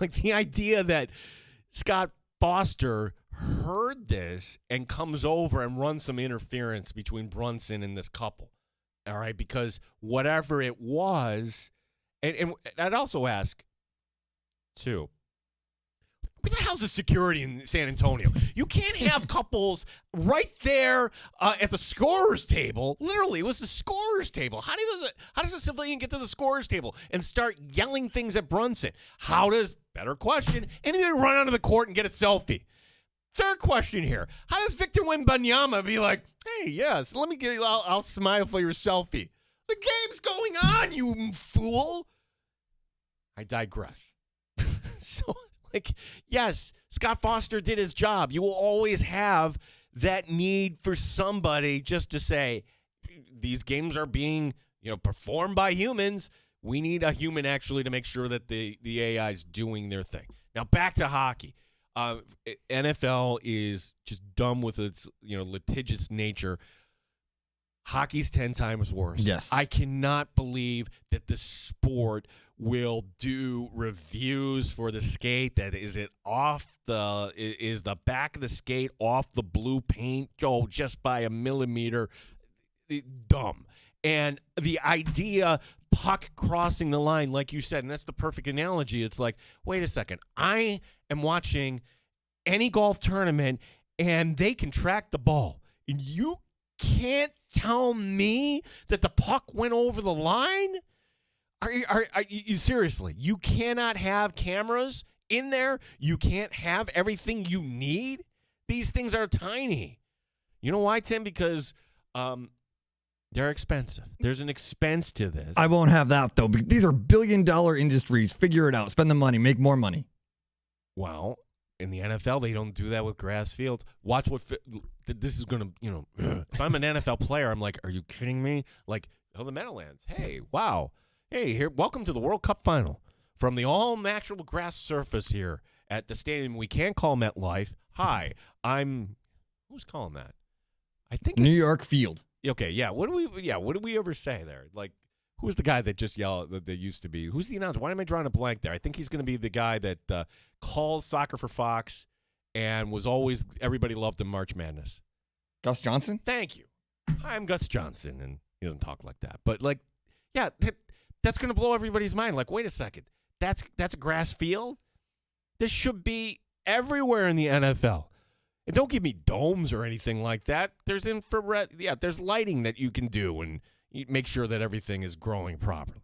like, the idea that Scott Foster heard this and comes over and runs some interference between Brunson and this couple, all right? Because whatever it was, and I'd also ask, too, what the hell's the security in San Antonio? You can't have couples right there at the scorer's table. Literally, it was the scorer's table. How does a civilian get to the scorer's table and start yelling things at Brunson? How does, better question, anybody run onto the court and get a selfie? Third question here. How does Victor Wembanyama be like, hey, yes, let me get you, I'll smile for your selfie. The game's going on, you fool. I digress. So, like, yes, Scott Foster did his job. You will always have that need for somebody just to say, these games are being, performed by humans. We need a human actually to make sure that the AI is doing their thing. Now, back to hockey. NFL is just dumb with its, litigious nature. Hockey's 10 times worse. Yes. I cannot believe that the sport will do reviews for the skate that is the back of the skate off the blue paint, just by a millimeter. Dumb. And the idea, puck crossing the line, like you said, and that's the perfect analogy. It's like, wait a second, I am watching any golf tournament and they can track the ball. And you can't tell me that the puck went over the line? Are you seriously? You cannot have cameras in there? You can't have everything you need? These things are tiny. You know why, Tim? Because they're expensive. There's an expense to this. I won't have that, though. These are billion-dollar industries. Figure it out. Spend the money. Make more money. Well, in the NFL, they don't do that with grass fields. Watch what this is going to, if I'm an NFL player, I'm like, are you kidding me? Like, the Meadowlands. Hey, wow. Hey, here, welcome to the World Cup final from the all-natural grass surface here at the stadium we can't call MetLife. Hi, who's calling that? I think New it's York Field. Okay, yeah. What do we ever say there? Like, who's the guy that just yelled that used to be? Who's the announcer? Why am I drawing a blank there? I think he's going to be the guy that calls soccer for Fox and was always everybody loved him March Madness. Gus Johnson? Thank you. I'm Gus Johnson, and he doesn't talk like that. But like, yeah, that's going to blow everybody's mind. Like, wait a second, that's a grass field. This should be everywhere in the NFL. And don't give me domes or anything like that. There's infrared. Yeah, there's lighting that you can do and you make sure that everything is growing properly.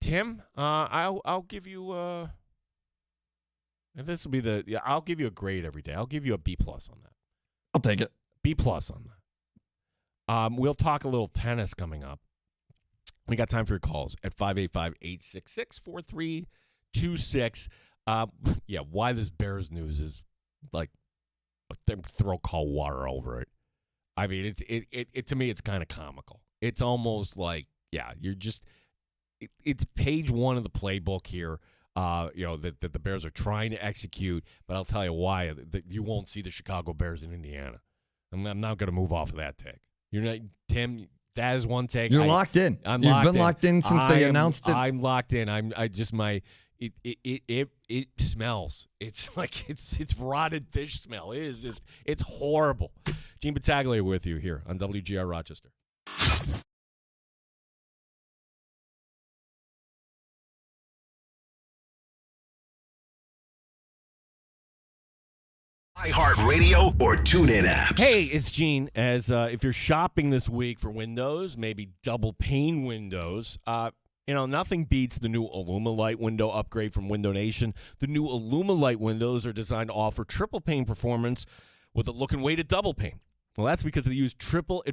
Tim, I'll give you. This will be I'll give you a grade every day. I'll give you a B+ on that. I'll take it. B+ on that. We'll talk a little tennis coming up. We got time for your calls at 585-866-4326. Yeah, why this Bears news is like throw cold water over it. I mean, it to me, it's kind of comical. It's almost like, yeah, you're just it's page one of the playbook here. That the Bears are trying to execute, but I'll tell you why. You won't see the Chicago Bears in Indiana. I'm not going to move off of that take. You're not, Tim. That is one take. You're locked in. I'm You've locked been in. locked in since they announced it. I'm locked in. It smells. It's like it's rotted fish smell. It is just, it's horrible. Gene Battaglia with you here on WGR Rochester. iHeartRadio or TuneIn apps. Hey, it's Gene. As if you're shopping this week for windows, maybe double pane windows, nothing beats the new Illumilite window upgrade from Window Nation. The new Illumilite windows are designed to offer triple pane performance with a look and weight of double pane. Well, that's because they use Triton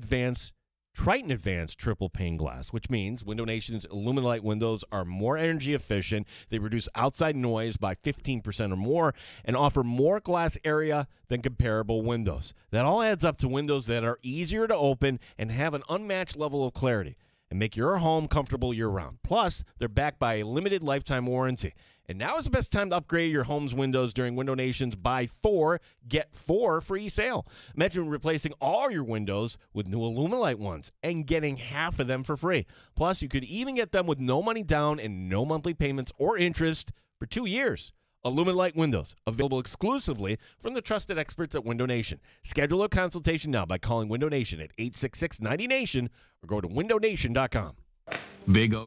Advanced triple pane glass, which means Window Nation's Illumilite windows are more energy efficient. They reduce outside noise by 15% or more and offer more glass area than comparable windows. That all adds up to windows that are easier to open and have an unmatched level of clarity and make your home comfortable year-round. Plus, they're backed by a limited lifetime warranty. And now is the best time to upgrade your home's windows during Window Nation's Buy 4, Get 4 free sale. Imagine replacing all your windows with new Illumilite ones and getting half of them for free. Plus, you could even get them with no money down and no monthly payments or interest for 2 years. Illumilite windows, available exclusively from the trusted experts at Window Nation. Schedule a consultation now by calling Window Nation at 866-90NATION or go to windownation.com. Big O.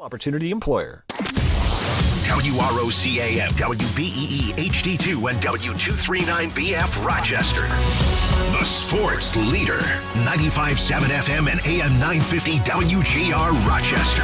Opportunity employer. WROCAM, WBEE HD2, and W239BF Rochester. The sports leader. 95.7 FM and AM 950 WGR Rochester.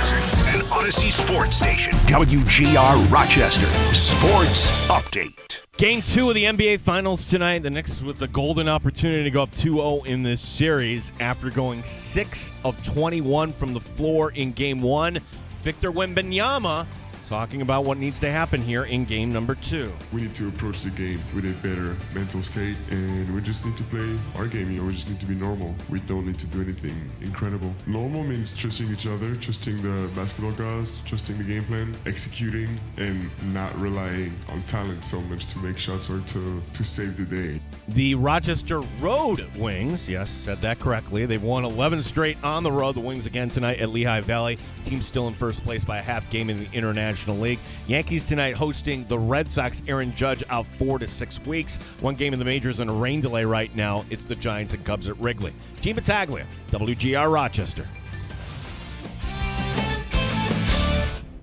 An Odyssey sports station. WGR Rochester. Sports update. Game 2 of the NBA Finals tonight. The Knicks with the golden opportunity to go up 2-0 in this series after going 6 of 21 from the floor in Game 1. Victor Wembanyama talking about what needs to happen here in game number 2. We need to approach the game with a better mental state, and we just need to play our game. We just need to be normal. We don't need to do anything incredible. Normal means trusting each other, trusting the basketball guys, trusting the game plan, executing, and not relying on talent so much to make shots or to save the day. The Rochester Road Wings, yes, said that correctly. They've won 11 straight on the road. The Wings again tonight at Lehigh Valley. Team still in first place by a half game in the International League. Yankees tonight hosting the Red Sox. Aaron Judge out 4 to 6 weeks. One game in the majors and a rain delay right now. It's the Giants and Cubs at Wrigley. Gene Battaglia, WGR Rochester.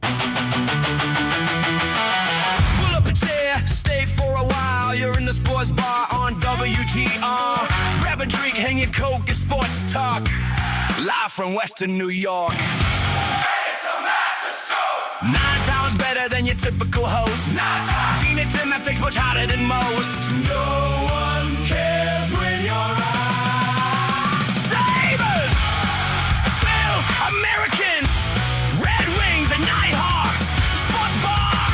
Pull up a chair, stay for a while. You're in the sports bar on WGR. Grab a drink, hang your coat, get sports talk. Live from Western New York. 9 times better than your typical host. Gene and Tim have things much hotter than most. No one cares when you're out. Sabres, Bills, Americans, Red Wings, and Nighthawks. Sports bar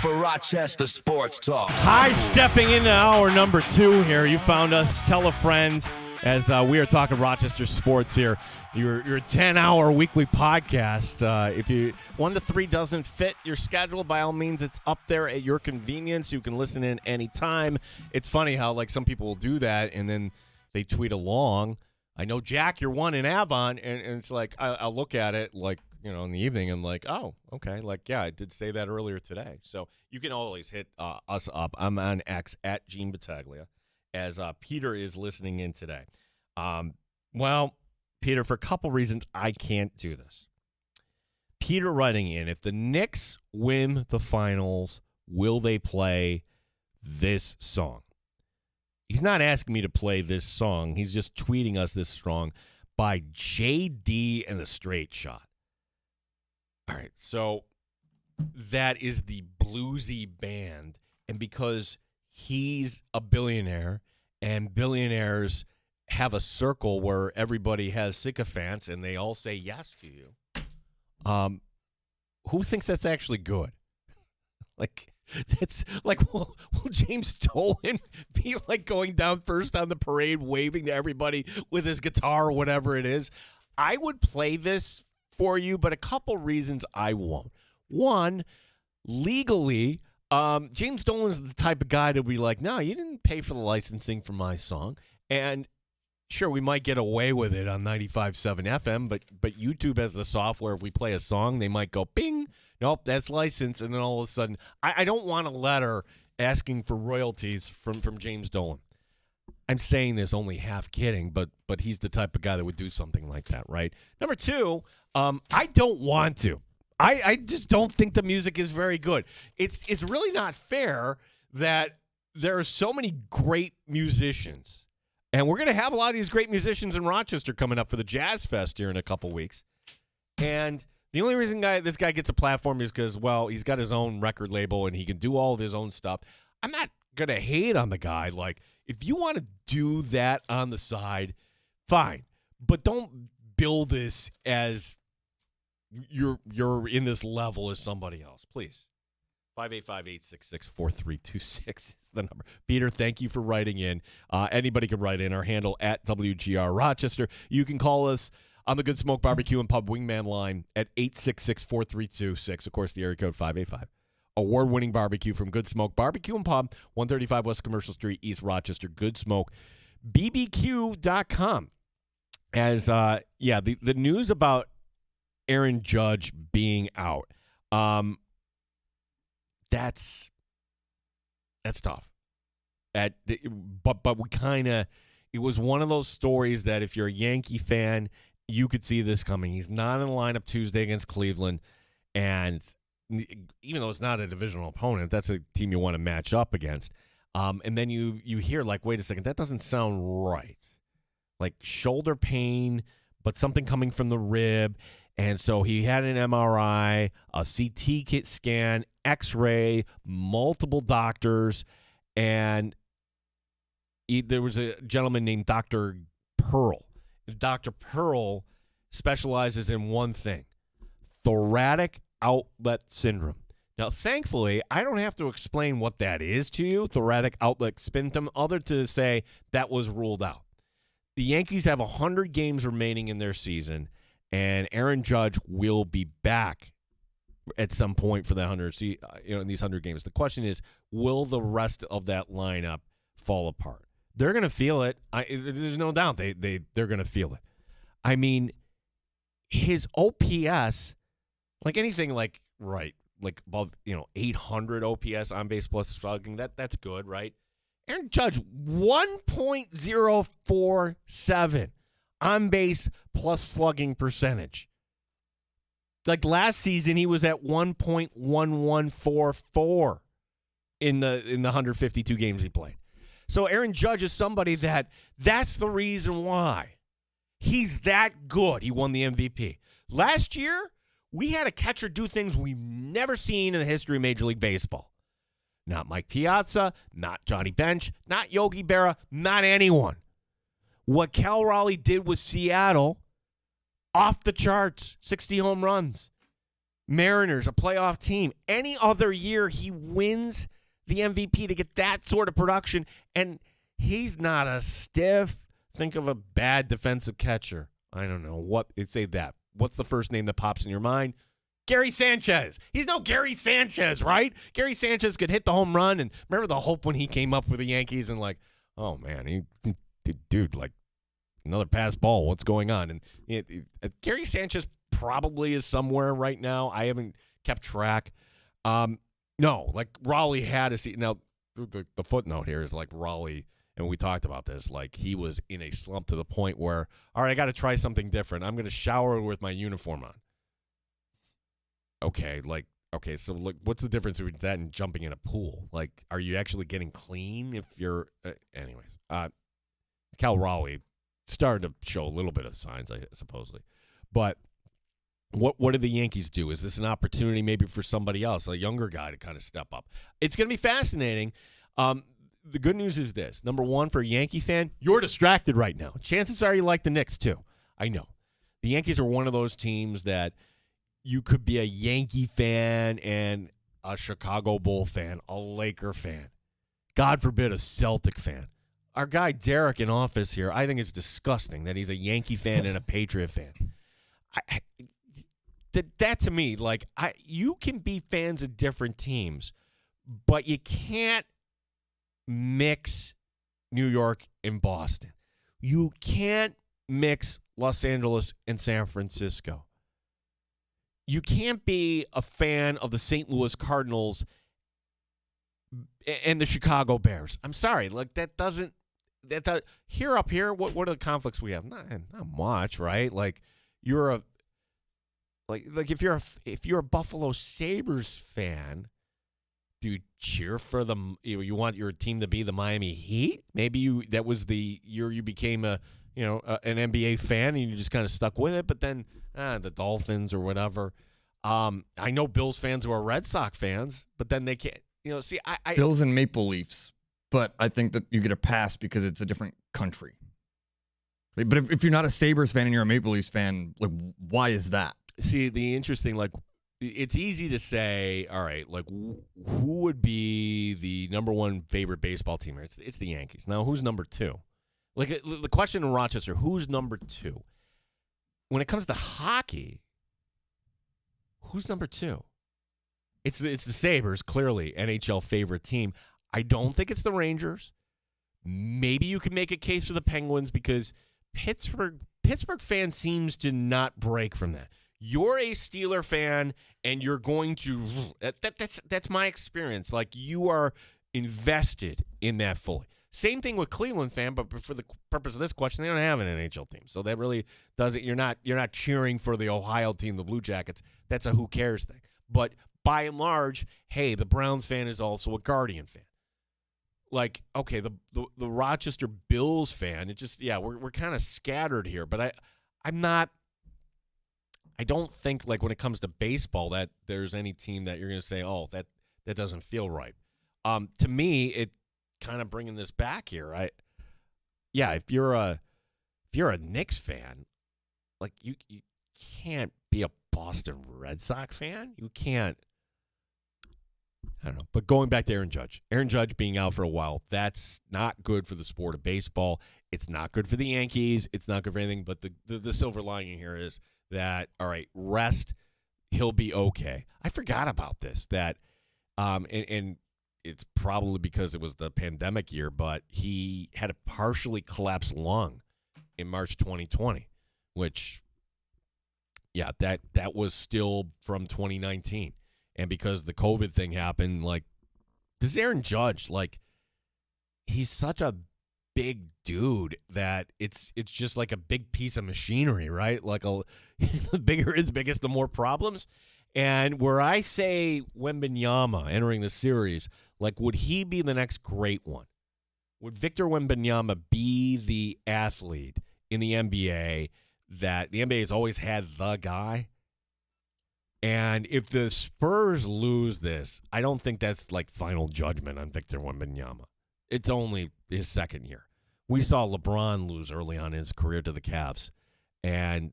for Rochester Sports Talk. Hi, stepping into hour number 2 here. You found us. Tell a friend as we are talking Rochester sports here. Your 10-hour weekly podcast. If you 1 to 3 doesn't fit your schedule, by all means, it's up there at your convenience. You can listen in anytime. It's funny how like some people will do that and then they tweet along. I know, Jack, you're one in Avon, and it's like I'll look at it like, you know, in the evening and like, oh, okay, like, yeah, I did say that earlier today. So you can always hit us up. I'm on X at Gene Battaglia as Peter is listening in today. Well, Peter, for a couple reasons, I can't do this. Peter writing in, if the Knicks win the finals, will they play this song? He's not asking me to play this song. He's just tweeting us this song by J.D. and the Straight Shot. All right, so that is the bluesy band. And because he's a billionaire and billionaires have a circle where everybody has sycophants and they all say yes to you. Who thinks that's actually good? Like, that's like, will James Dolan be like going down first on the parade, waving to everybody with his guitar or whatever it is? I would play this for you, but a couple reasons I won't. One, legally, James Dolan's the type of guy to be like, no, you didn't pay for the licensing for my song. And sure, we might get away with it on 95.7 FM, but YouTube has the software. If we play a song, they might go, bing, nope, that's licensed. And then all of a sudden, I don't want a letter asking for royalties from James Dolan. I'm saying this only half kidding, but he's the type of guy that would do something like that, right? Number 2, I don't want to. I just don't think the music is very good. It's really not fair that there are so many great musicians. And we're going to have a lot of these great musicians in Rochester coming up for the Jazz Fest here in a couple weeks. And the only reason this guy gets a platform is because, well, he's got his own record label and he can do all of his own stuff. I'm not going to hate on the guy. Like, if you want to do that on the side, fine. But don't build this as you're in this level as somebody else, please. 585-866-4326 is the number. Peter, thank you for writing in. Anybody can write in. Our handle at WGR Rochester. You can call us on the Good Smoke Barbecue and Pub Wingman line at 866-4326. Of course, the area code 585. Award-winning barbecue from Good Smoke Barbecue and Pub, 135 West Commercial Street, East Rochester. Good Smoke. BBQ.com. As, the news about Aaron Judge being out. That's tough. But we kind of, it was one of those stories that if you're a Yankee fan you could see this coming. He's not in the lineup Tuesday against Cleveland, and even though it's not a divisional opponent, that's a team you want to match up against. And then you hear, like, wait a second, that doesn't sound right. Like shoulder pain, but something coming from the rib. And so he had an MRI, a CT kit scan, X-ray, multiple doctors, and there was a gentleman named Dr. Pearl. Dr. Pearl specializes in one thing, thoracic outlet syndrome. Now, thankfully, I don't have to explain what that is to you, thoracic outlet syndrome, other to say that was ruled out. The Yankees have 100 games remaining in their season, and Aaron Judge will be back at some point for the 100. In these 100 games. The question is, will the rest of that lineup fall apart? They're going to feel it. There's no doubt they're going to feel it. I mean, his OPS, like anything like above 800 OPS on base plus slugging, that's good, right? Aaron Judge 1.047 on base plus slugging percentage. Like last season, he was at 1.1144 in the 152 games he played. So Aaron Judge is somebody that's the reason why he's that good. He won the MVP. Last year, we had a catcher do things we've never seen in the history of Major League Baseball. Not Mike Piazza, not Johnny Bench, not Yogi Berra, not anyone. What Cal Raleigh did with Seattle, off the charts, 60 home runs. Mariners, a playoff team. Any other year, he wins the MVP to get that sort of production, and he's not a stiff. Think of a bad defensive catcher. I don't know what it'd say that. What's the first name that pops in your mind? Gary Sanchez. He's no Gary Sanchez, right? Gary Sanchez could hit the home run, and remember the hope when he came up with the Yankees and like, oh man, dude, like another pass ball. What's going on? And Gary Sanchez probably is somewhere right now. I haven't kept track. No, like Raleigh had a seat. Now, the footnote here is like Raleigh, and we talked about this, like he was in a slump to the point where, all right, I got to try something different. I'm going to shower with my uniform on. Okay, so like, what's the difference between that and jumping in a pool? Like, are you actually getting clean if you're anyways? Cal Raleigh started to show a little bit of signs, supposedly. But what did the Yankees do? Is this an opportunity maybe for somebody else, a younger guy, to kind of step up? It's going to be fascinating. The good news is this. Number one, for a Yankee fan, you're distracted right now. Chances are you like the Knicks too. I know. The Yankees are one of those teams that you could be a Yankee fan and a Chicago Bull fan, a Laker fan, God forbid a Celtic fan. Our guy Derek in office here, I think it's disgusting that he's a Yankee fan and a Patriot fan. That to me, like, you can be fans of different teams, but you can't mix New York and Boston. You can't mix Los Angeles and San Francisco. You can't be a fan of the St. Louis Cardinals and the Chicago Bears. I'm sorry, like that doesn't. Here up here, what are the conflicts we have? Not much, right? Like you're a if you're a Buffalo Sabres fan, do you cheer for them? You want your team to be the Miami Heat? Maybe that was the year you became an NBA fan and you just kind of stuck with it. But then the Dolphins or whatever. I know Bills fans who are Red Sox fans, but then they can't. See, I Bills and Maple Leafs, but I think that you get a pass because it's a different country. But if you're not a Sabres fan and you're a Maple Leafs fan, like why is that? See, the interesting, like, it's easy to say, all right, like, who would be the number one favorite baseball team? It's the Yankees. Now, who's number two? Like, the question in Rochester, who's number two? When it comes to hockey, who's number two? It's the Sabres, clearly, NHL favorite team. I don't think it's the Rangers. Maybe you can make a case for the Penguins because Pittsburgh fan seems to not break from that. You're a Steeler fan, and you're going to that's my experience. Like, you are invested in that fully. Same thing with Cleveland fan, but for the purpose of this question, they don't have an NHL team, so that really doesn't. You're not cheering for the Ohio team, the Blue Jackets. That's a who cares thing. But by and large, hey, the Browns fan is also a Guardian fan. Like, okay, the Rochester Bills fan, it just we're kind of scattered here. But I'm not. I don't think like when it comes to baseball that there's any team that you're going to say, oh, that doesn't feel right. To me, it kind of bringing this back here. If you're a Knicks fan, like you can't be a Boston Red Sox fan. You can't. I don't know. But going back to Aaron Judge being out for a while, that's not good for the sport of baseball. It's not good for the Yankees. It's not good for anything. But the silver lining here is that, all right, rest, he'll be okay. I forgot about this, that and it's probably because it was the pandemic year, but he had a partially collapsed lung in March 2020, which, that was still from 2019. And because the COVID thing happened, like, this Aaron Judge, like, he's such a big dude that it's just like a big piece of machinery, right? Like, the bigger is biggest, the more problems. And where I say Wembanyama entering the series, like, would he be the next great one? Would Victor Wembanyama be the athlete in the NBA that the NBA has always had the guy? And if the Spurs lose this, I don't think that's like final judgment on Victor Wembanyama. It's only his second year. We saw LeBron lose early on in his career to the Cavs, and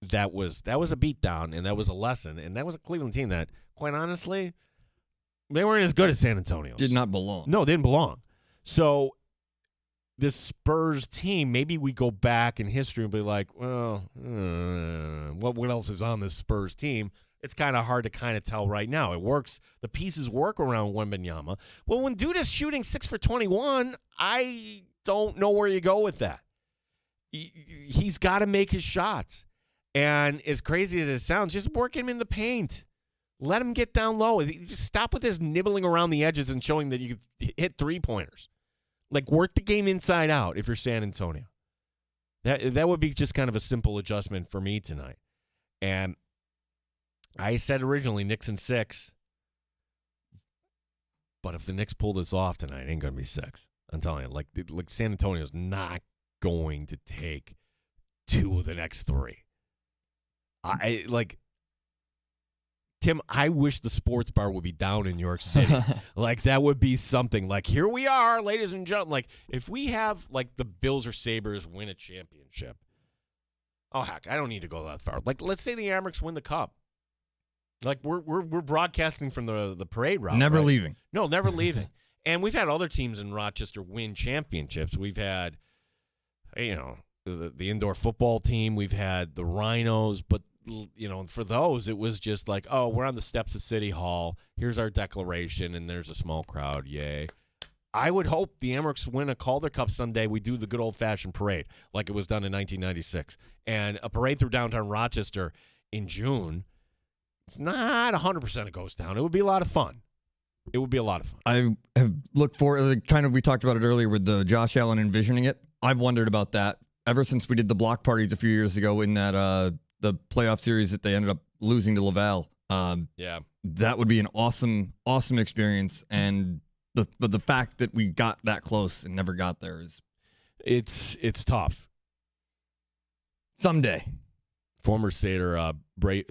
that was a beatdown, and that was a lesson, and that was a Cleveland team that, quite honestly, they weren't as good as San Antonio. Did not belong. No, they didn't belong. So this Spurs team, maybe we go back in history and be like, well, what else is on this Spurs team? It's kind of hard to kind of tell right now. It works. The pieces work around Wembanyama. Well, when dude is shooting 6 for 21, I don't know where you go with that. He's got to make his shots. And as crazy as it sounds, just work him in the paint. Let him get down low. Just stop with this nibbling around the edges and showing that you can hit three-pointers. Like, work the game inside out if you're San Antonio. That would be just kind of a simple adjustment for me tonight. And I said originally Knicks in 6. But if the Knicks pull this off tonight, it ain't going to be 6. I'm telling you. Like San Antonio's not going to take 2 of the next 3. Tim, I wish the sports bar would be down in New York City. Like, that would be something. Like, here we are, ladies and gentlemen. Like, if we have, like, the Bills or Sabres win a championship. Oh, heck, I don't need to go that far. Like, let's say the Amerks win the Cup. Like, we're broadcasting from the parade route. Never right? leaving. No, never leaving. And we've had other teams in Rochester win championships. We've had, the indoor football team. We've had the Rhinos, but for those, it was just like, oh, we're on the steps of City Hall. Here's our declaration, and there's a small crowd. Yay. I would hope the Amerks win a Calder Cup someday. We do the good old-fashioned parade like it was done in 1996. And a parade through downtown Rochester in June, it's not 100% a ghost town. It would be a lot of fun. It would be a lot of fun. I have looked for we talked about it earlier with the Josh Allen envisioning it. I've wondered about that ever since we did the block parties a few years ago in that the playoff series that they ended up losing to Laval. That would be an awesome experience, and the fact that we got that close and never got there is it's tough. Someday. Former Saber Braden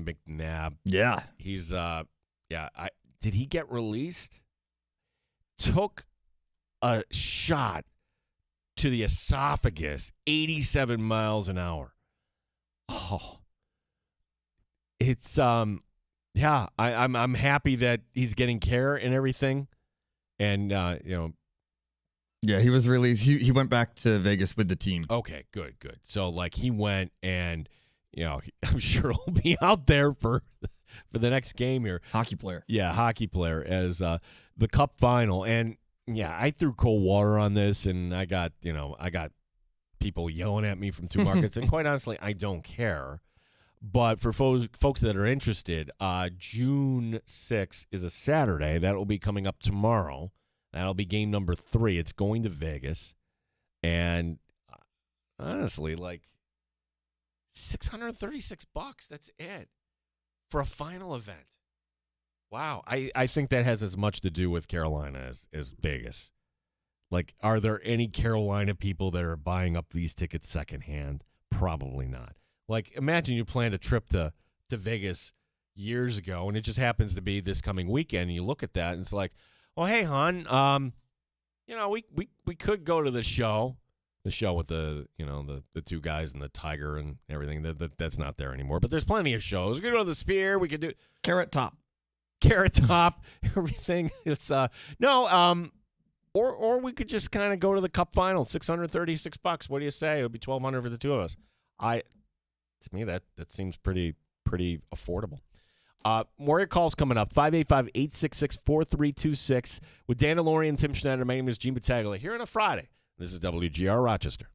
McNabb. Yeah, he's did he get released? Took a shot to the esophagus, 87 miles an hour. Oh, it's I'm happy that he's getting care and everything, and Yeah, he was released. He went back to Vegas with the team. Okay, good. So like he went, and I'm sure he'll be out there for the next game here. Hockey player. Yeah, hockey player as the Cup final, and I threw cold water on this, and I got people yelling at me from two markets, and quite honestly, I don't care. But for folks that are interested, June 6th is a Saturday. That will be coming up tomorrow. That'll be game number 3. It's going to Vegas. And honestly, like $636, that's it for a final event. Wow. I think that has as much to do with Carolina as Vegas. Like, are there any Carolina people that are buying up these tickets secondhand? Probably not. Like, imagine you planned a trip to Vegas years ago, and it just happens to be this coming weekend, and you look at that, and it's like, well, hey, hon, we could go to the show with the two guys and the tiger and everything. That's not there anymore, but there's plenty of shows. We could go to the Spear. We could do Carrot Top, everything. It's Or we could just kind of go to the Cup final, $636. What do you say? It would be $1,200 for the two of us. To me, that seems pretty affordable. More calls coming up. 585-866-4326 with Dan DeLorean and Tim Schneider. My name is Gene Battaglia here on a Friday. This is WGR Rochester.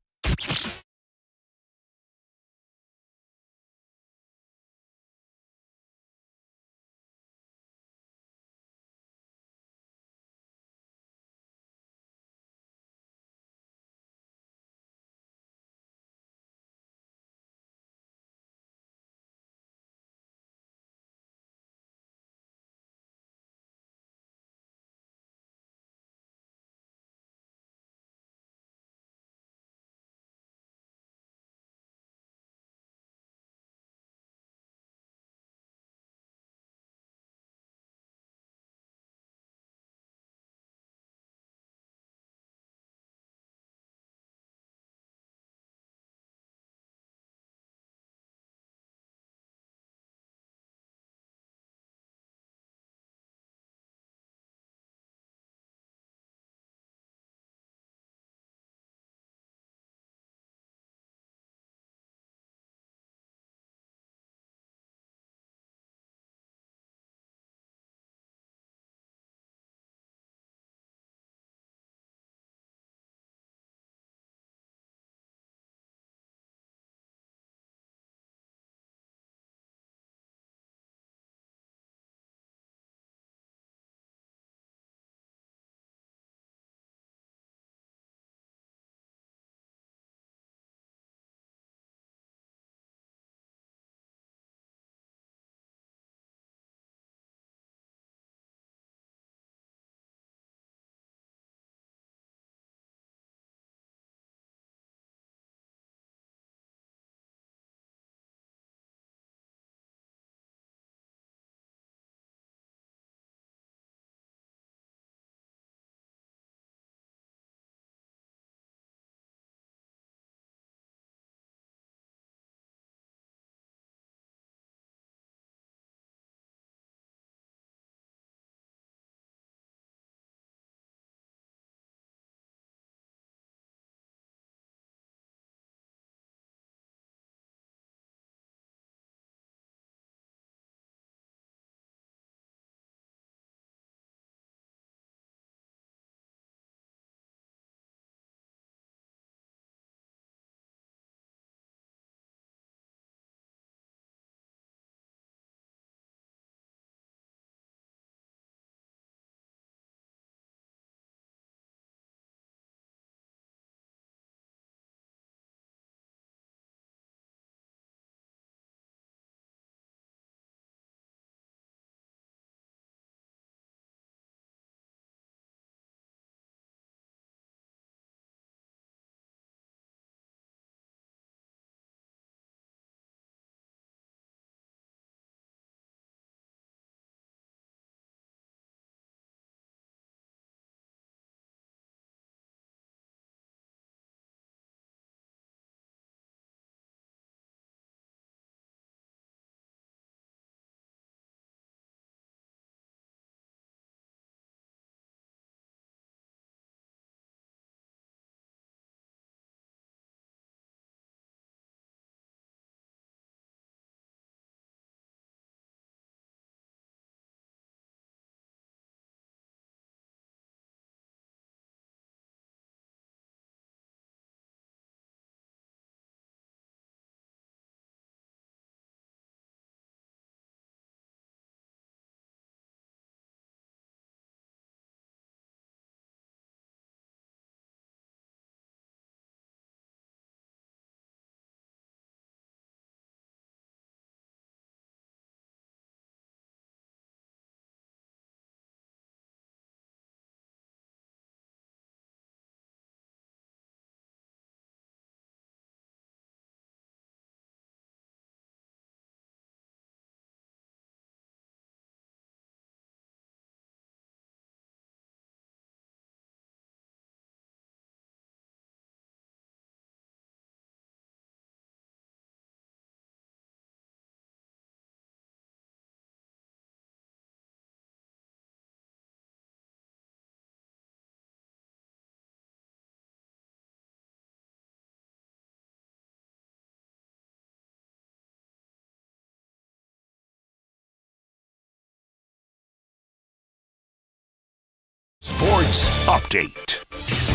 Sports Update.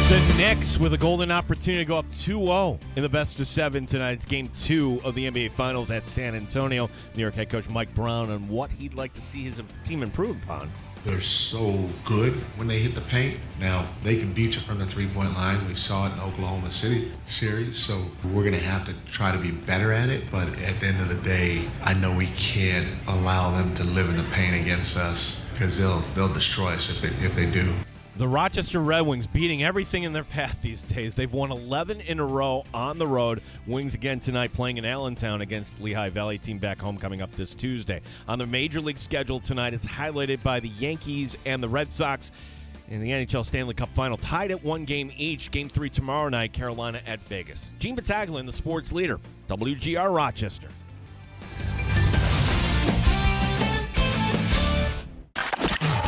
The Knicks with a golden opportunity to go up 2-0 in the best of 7 tonight. It's game 2 of the NBA Finals at San Antonio. New York head coach Mike Brown on what he'd like to see his team improve upon. They're so good when they hit the paint. Now, they can beat you from the three-point line. We saw it in the Oklahoma City series, so we're going to have to try to be better at it. But at the end of the day, I know we can't allow them to live in the paint against us because they'll destroy us if they do. The Rochester Red Wings beating everything in their path these days. They've won 11 in a row on the road. Wings again tonight playing in Allentown against Lehigh Valley team back home coming up this Tuesday. On the Major League schedule tonight, it's highlighted by the Yankees and the Red Sox in the NHL Stanley Cup Final, tied at 1 game each. Game 3 tomorrow night, Carolina at Vegas. Gene Battaglia, the sports leader, WGR Rochester.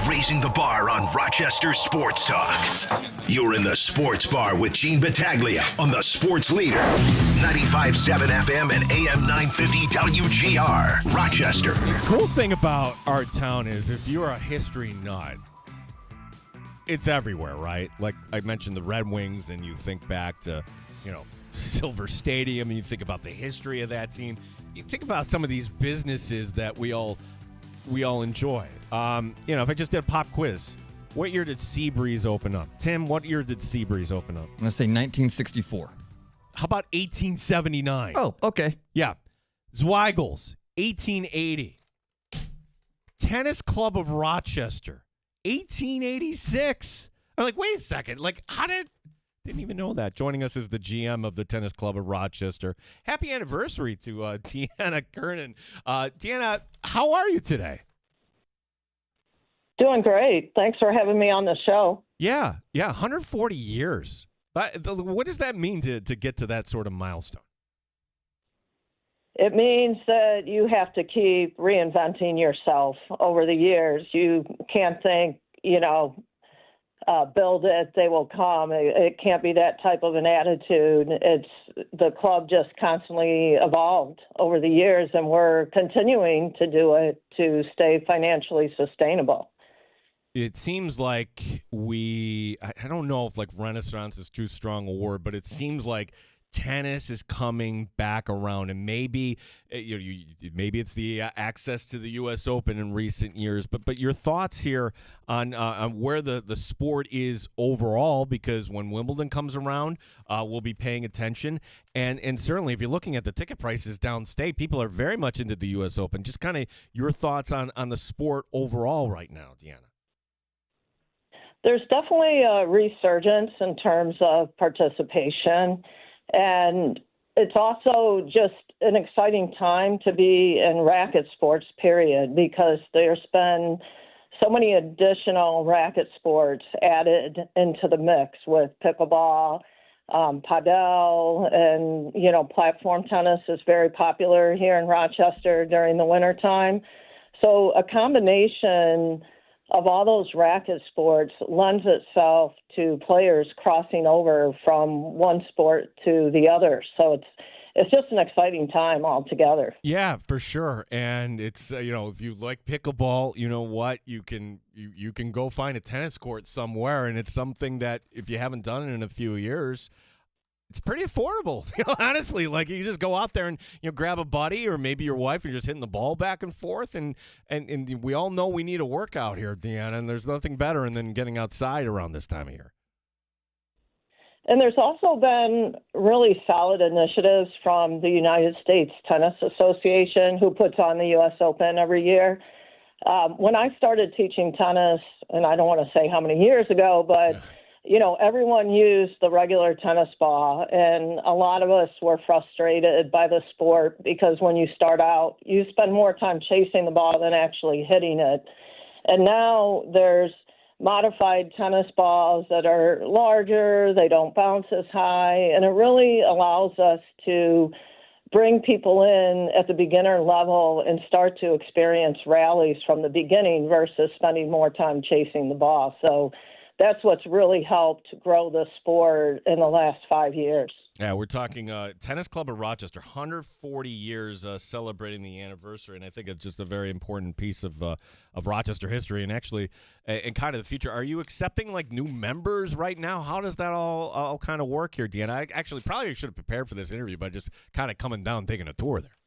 Raising the bar on Rochester Sports Talk. You're in the Sports Bar with Gene Battaglia on the Sports Leader. 95.7 FM and AM 950 WGR, Rochester. The cool thing about our town is if you're a history nut, it's everywhere, right? Like I mentioned the Red Wings, and you think back to, Silver Stadium, and you think about the history of that team. You think about some of these businesses that we all enjoy. If I just did a pop quiz, what year did Seabreeze open up? Tim, what year did Seabreeze open up? I'm going to say 1964. How about 1879? Oh, okay. Yeah. Zweigels, 1880. Tennis Club of Rochester, 1886. I'm like, wait a second. Like, didn't even know that. Joining us is the GM of the Tennis Club of Rochester. Happy anniversary to Deanna Kernan. Deanna, how are you today? Doing great. Thanks for having me on the show. Yeah, 140 years. What does that mean to get to that sort of milestone? It means that you have to keep reinventing yourself over the years. You can't think, build it, they will come. It can't be that type of an attitude. The club just constantly evolved over the years, and we're continuing to do it to stay financially sustainable. It seems like I don't know if like renaissance is too strong a word, but it seems like tennis is coming back around, and maybe maybe it's the access to the U.S. Open in recent years. But your thoughts here on where the sport is overall, because when Wimbledon comes around, we'll be paying attention, and certainly if you're looking at the ticket prices downstate, people are very much into the U.S. Open. Just kind of your thoughts on the sport overall right now, Deanna. There's definitely a resurgence in terms of participation. And it's also just an exciting time to be in racket sports, period, because there's been so many additional racket sports added into the mix with pickleball, padel, and, platform tennis is very popular here in Rochester during the wintertime. So a combination of all those racket sports lends itself to players crossing over from one sport to the other. So it's just an exciting time altogether. Yeah, for sure. And it's if you like pickleball, you know what, you can go find a tennis court somewhere, and it's something that if you haven't done it in a few years, it's pretty affordable. Honestly, like you just go out there and grab a buddy or maybe your wife, and you're just hitting the ball back and forth, and we all know we need a workout here, Deanna, and there's nothing better than getting outside around this time of year. And there's also been really solid initiatives from the United States Tennis Association, who puts on the U.S. Open every year. When I started teaching tennis, and I don't want to say how many years ago, but everyone used the regular tennis ball, and a lot of us were frustrated by the sport because when you start out, you spend more time chasing the ball than actually hitting it. And now there's modified tennis balls that are larger, they don't bounce as high, and it really allows us to bring people in at the beginner level and start to experience rallies from the beginning versus spending more time chasing the ball. So that's what's really helped grow the sport in the last 5 years. Yeah, we're talking Tennis Club of Rochester, 140 years celebrating the anniversary, and I think it's just a very important piece of Rochester history and actually and kind of the future. Are you accepting like new members right now? How does that all kind of work here, Deanna? I actually probably should have prepared for this interview by just kind of coming down, taking a tour there.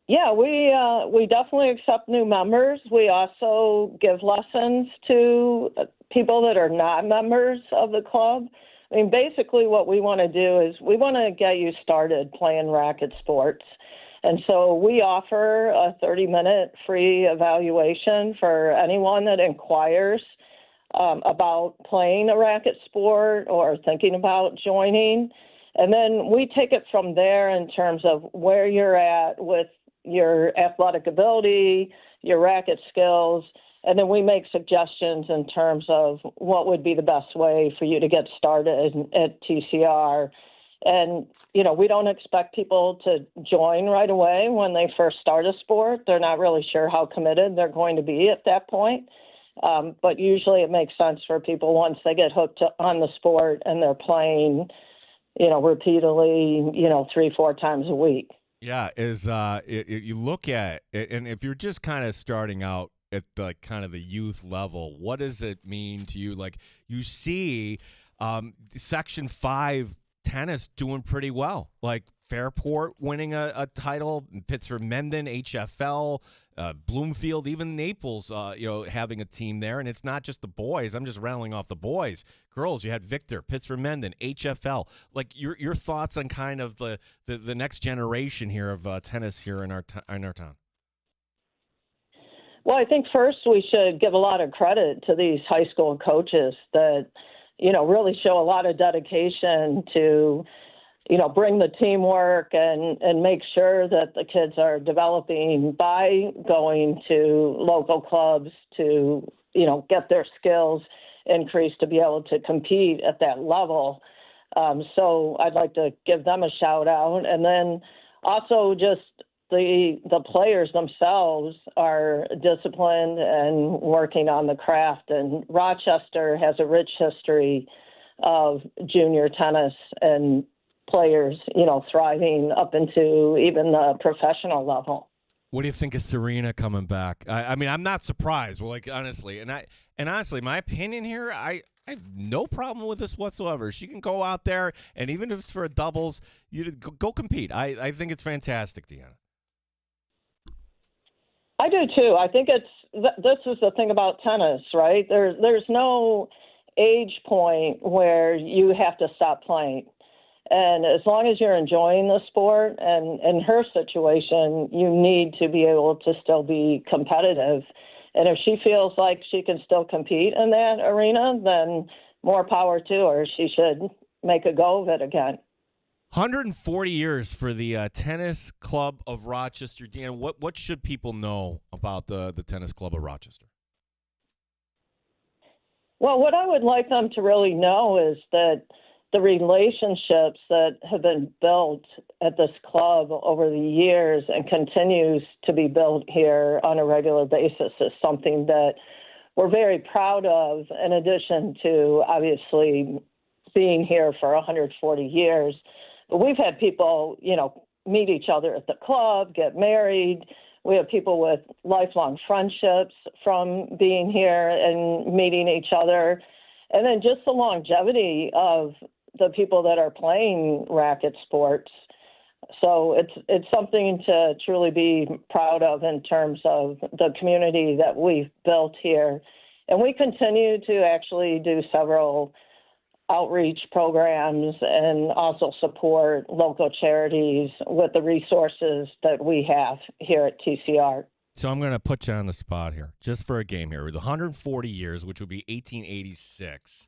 Yeah, we definitely accept new members. We also give lessons to people that are not members of the club. I mean, basically what we want to do is we want to get you started playing racket sports. And so we offer a 30-minute free evaluation for anyone that inquires about playing a racket sport or thinking about joining. And then we take it from there in terms of where you're at with your athletic ability, your racket skills, and then we make suggestions in terms of what would be the best way for you to get started at TCR. And, you know, we don't expect people to join right away when they first start a sport. They're not really sure how committed they're going to be at that point. But usually it makes sense for people once they get hooked on the sport and they're playing, you know, repeatedly, you know, 3-4 times a week. Yeah, you look at it, and if you're just kind of starting out at like kind of the youth level, what does it mean to you? Like you see Section 5 tennis doing pretty well, like Fairport winning a title, Pittsford Mendon, HFL, Bloomfield, even Naples, having a team there. And it's not just the boys. I'm just rattling off the boys. Girls, you had Victor, Pittsford Mendon, HFL. Like your thoughts on kind of the next generation here of tennis here in our town. Well, I think first we should give a lot of credit to these high school coaches that, you know, really show a lot of dedication to, you know, bring the teamwork and make sure that the kids are developing by going to local clubs to, you know, get their skills increased to be able to compete at that level. So I'd like to give them a shout out. And then also just the players themselves are disciplined and working on the craft. And Rochester has a rich history of junior tennis and players, you know, thriving up into even the professional level. What do you think of Serena coming back? I mean, I'm not surprised. Well, like honestly, and honestly, my opinion here, I have no problem with this whatsoever. She can go out there, and even if it's for a doubles, you go compete. I think it's fantastic, Deanna. I do too. I think this is the thing about tennis, right? There's no age point where you have to stop playing. And as long as you're enjoying the sport, and in her situation, you need to be able to still be competitive. And if she feels like she can still compete in that arena, then more power to her. She should make a go of it again. 140 years for the Tennis Club of Rochester. Dan, what should people know about the Tennis Club of Rochester? Well, what I would like them to really know is that the relationships that have been built at this club over the years and continues to be built here on a regular basis is something that we're very proud of, in addition to obviously being here for 140 years. But we've had people, you know, meet each other at the club, get married. We have people with lifelong friendships from being here and meeting each other. And then just the longevity of the people that are playing racket sports. So it's something to truly be proud of in terms of the community that we've built here. And we continue to actually do several outreach programs and also support local charities with the resources that we have here at TCR. So I'm going to put you on the spot here, just for a game here. With 140 years, which would be 1886.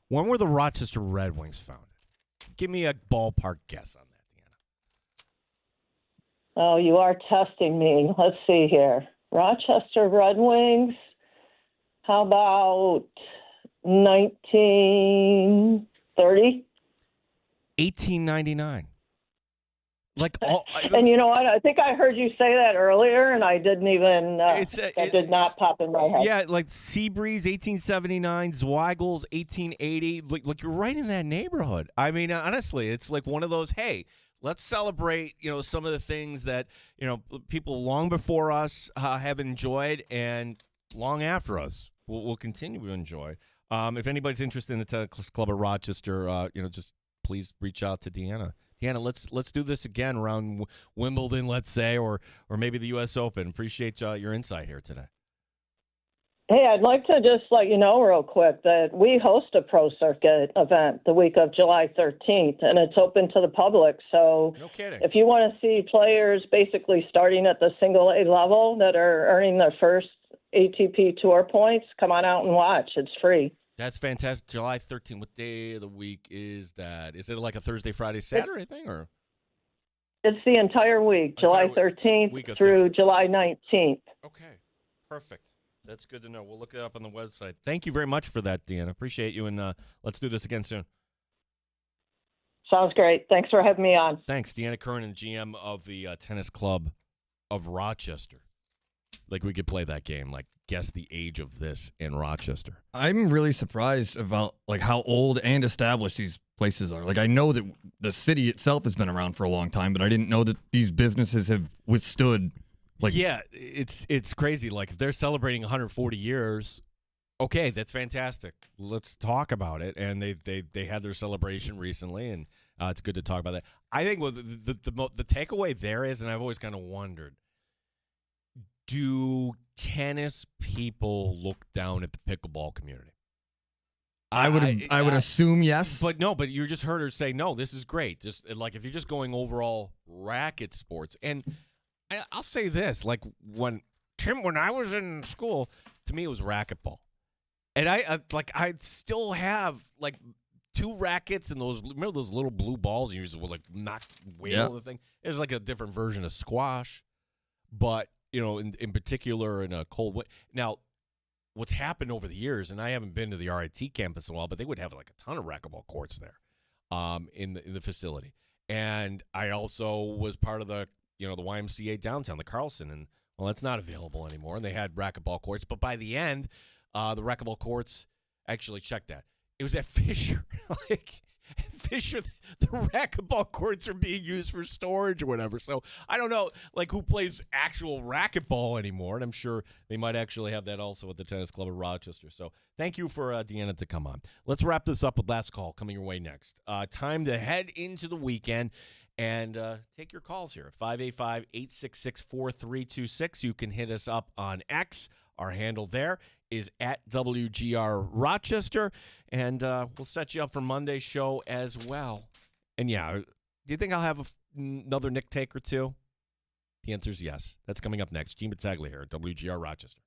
When were the Rochester Red Wings founded? Give me a ballpark guess on that, Deanna. Oh, you are testing me. Let's see here. Rochester Red Wings, how about 1930? 1899. Like all, And you know what? I think I heard you say that earlier, and I didn't even. That did not pop in my head. yeah, like Seabreeze, 1879, Zweigels, 1880. Like you're right in that neighborhood. I mean, honestly, it's like one of those. Hey, let's celebrate. Some of the things that people long before us have enjoyed, and long after us will continue to enjoy. If anybody's interested in the Tennis Club of Rochester, just please reach out to Deanna. Deanna, let's do this again around Wimbledon, let's say, or maybe the U.S. Open. Appreciate your insight here today. Hey, I'd like to just let you know real quick that we host a pro circuit event the week of July 13th, and it's open to the public. So No kidding. if you want to see players basically starting at the single A level that are earning their first ATP Tour points, come on out and watch. It's free. That's fantastic. July 13th. What day of the week is that? Is it like a Thursday, Friday, Saturday thing, or? It's the entire week, July 13th through July 19th. Okay, perfect. That's good to know. We'll look it up on the website. Thank you very much for that, Deanna. Appreciate you, and let's do this again soon. Sounds great. Thanks for having me on. Thanks, Deanna Kernan, GM of the Tennis Club of Rochester. Like, we could play that game, like, guess the age of this in Rochester. I'm really surprised about like how old and established these places are. Like, I know that the city itself has been around for a long time, but I didn't know that these businesses have withstood. Like, yeah, it's crazy. Like, if they're celebrating 140 years, okay, that's fantastic. Let's talk about it. And they had their celebration recently, and it's good to talk about that. I think the takeaway there is, and I've always kind of wondered, do tennis people look down at the pickleball community? I would assume yes. But you just heard her say, no, this is great. Just like if you're just going overall racket sports. And I'll say this, like when I was in school, to me it was racquetball. And I still have like 2 rackets and remember those little blue balls you used to like knock whale the thing? There's like a different version of squash. But in particular in a cold way. Now, what's happened over the years, and I haven't been to the RIT campus in a while, but they would have like a ton of racquetball courts there in the facility. And I also was part of the the YMCA downtown, the Carlson, and well, that's not available anymore. And they had racquetball courts, but by the end, the racquetball courts actually checked that. It was at Fisher. Like Fisher, the racquetball courts are being used for storage or whatever. So I don't know, like, who plays actual racquetball anymore. And I'm sure they might actually have that also at the Tennis Club of Rochester. So thank you for Deanna to come on. Let's wrap this up with last call coming your way next. Time to head into the weekend and take your calls here. 585-866-4326. You can hit us up on X. Our handle there is at WGR Rochester, and we'll set you up for Monday's show as well. And yeah, do you think I'll have another Nick take or two? The answer is yes. That's coming up next. Gene Battaglia here at WGR Rochester.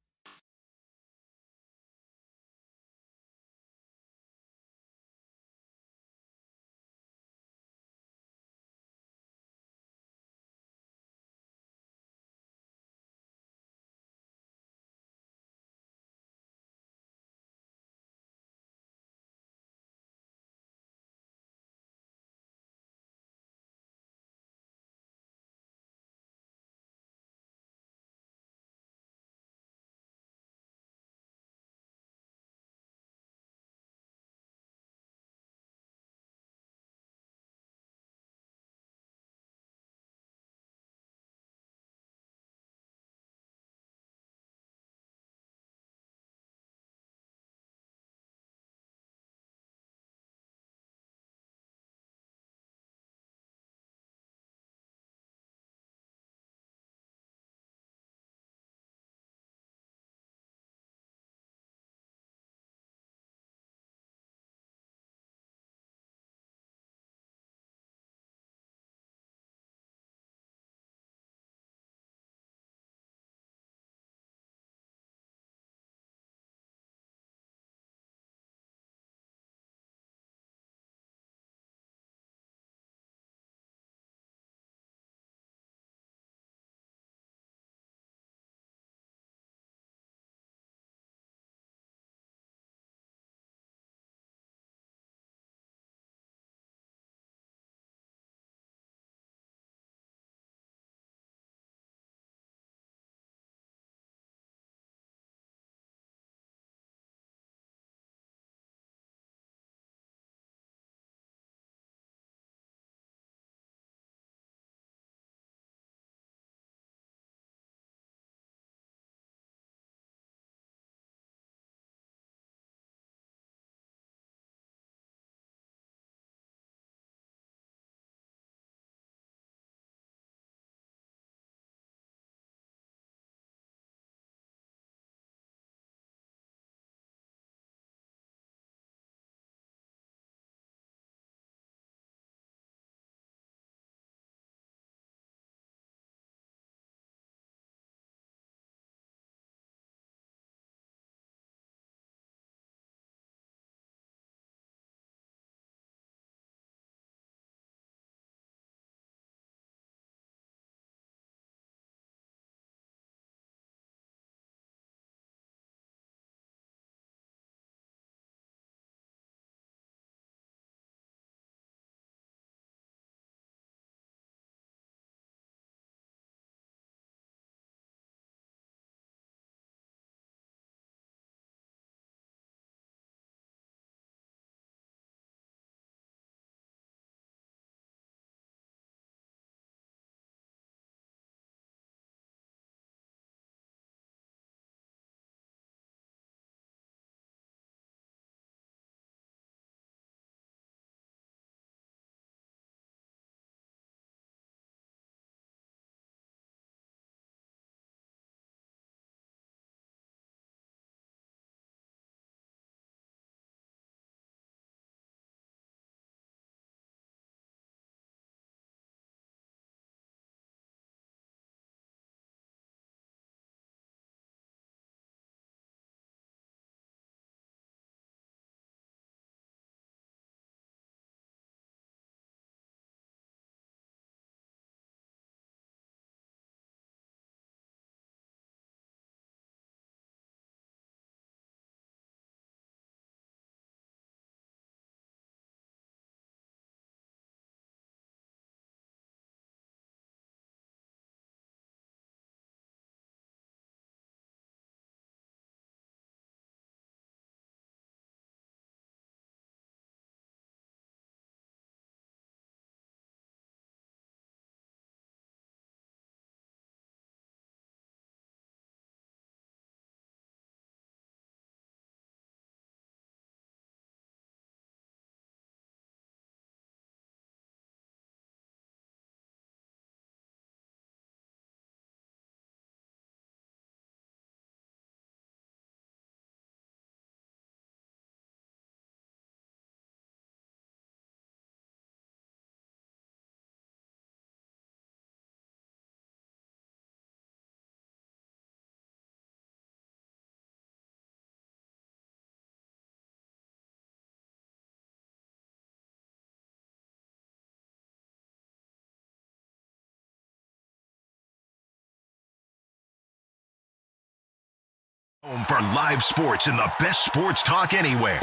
Home for live sports and the best sports talk anywhere.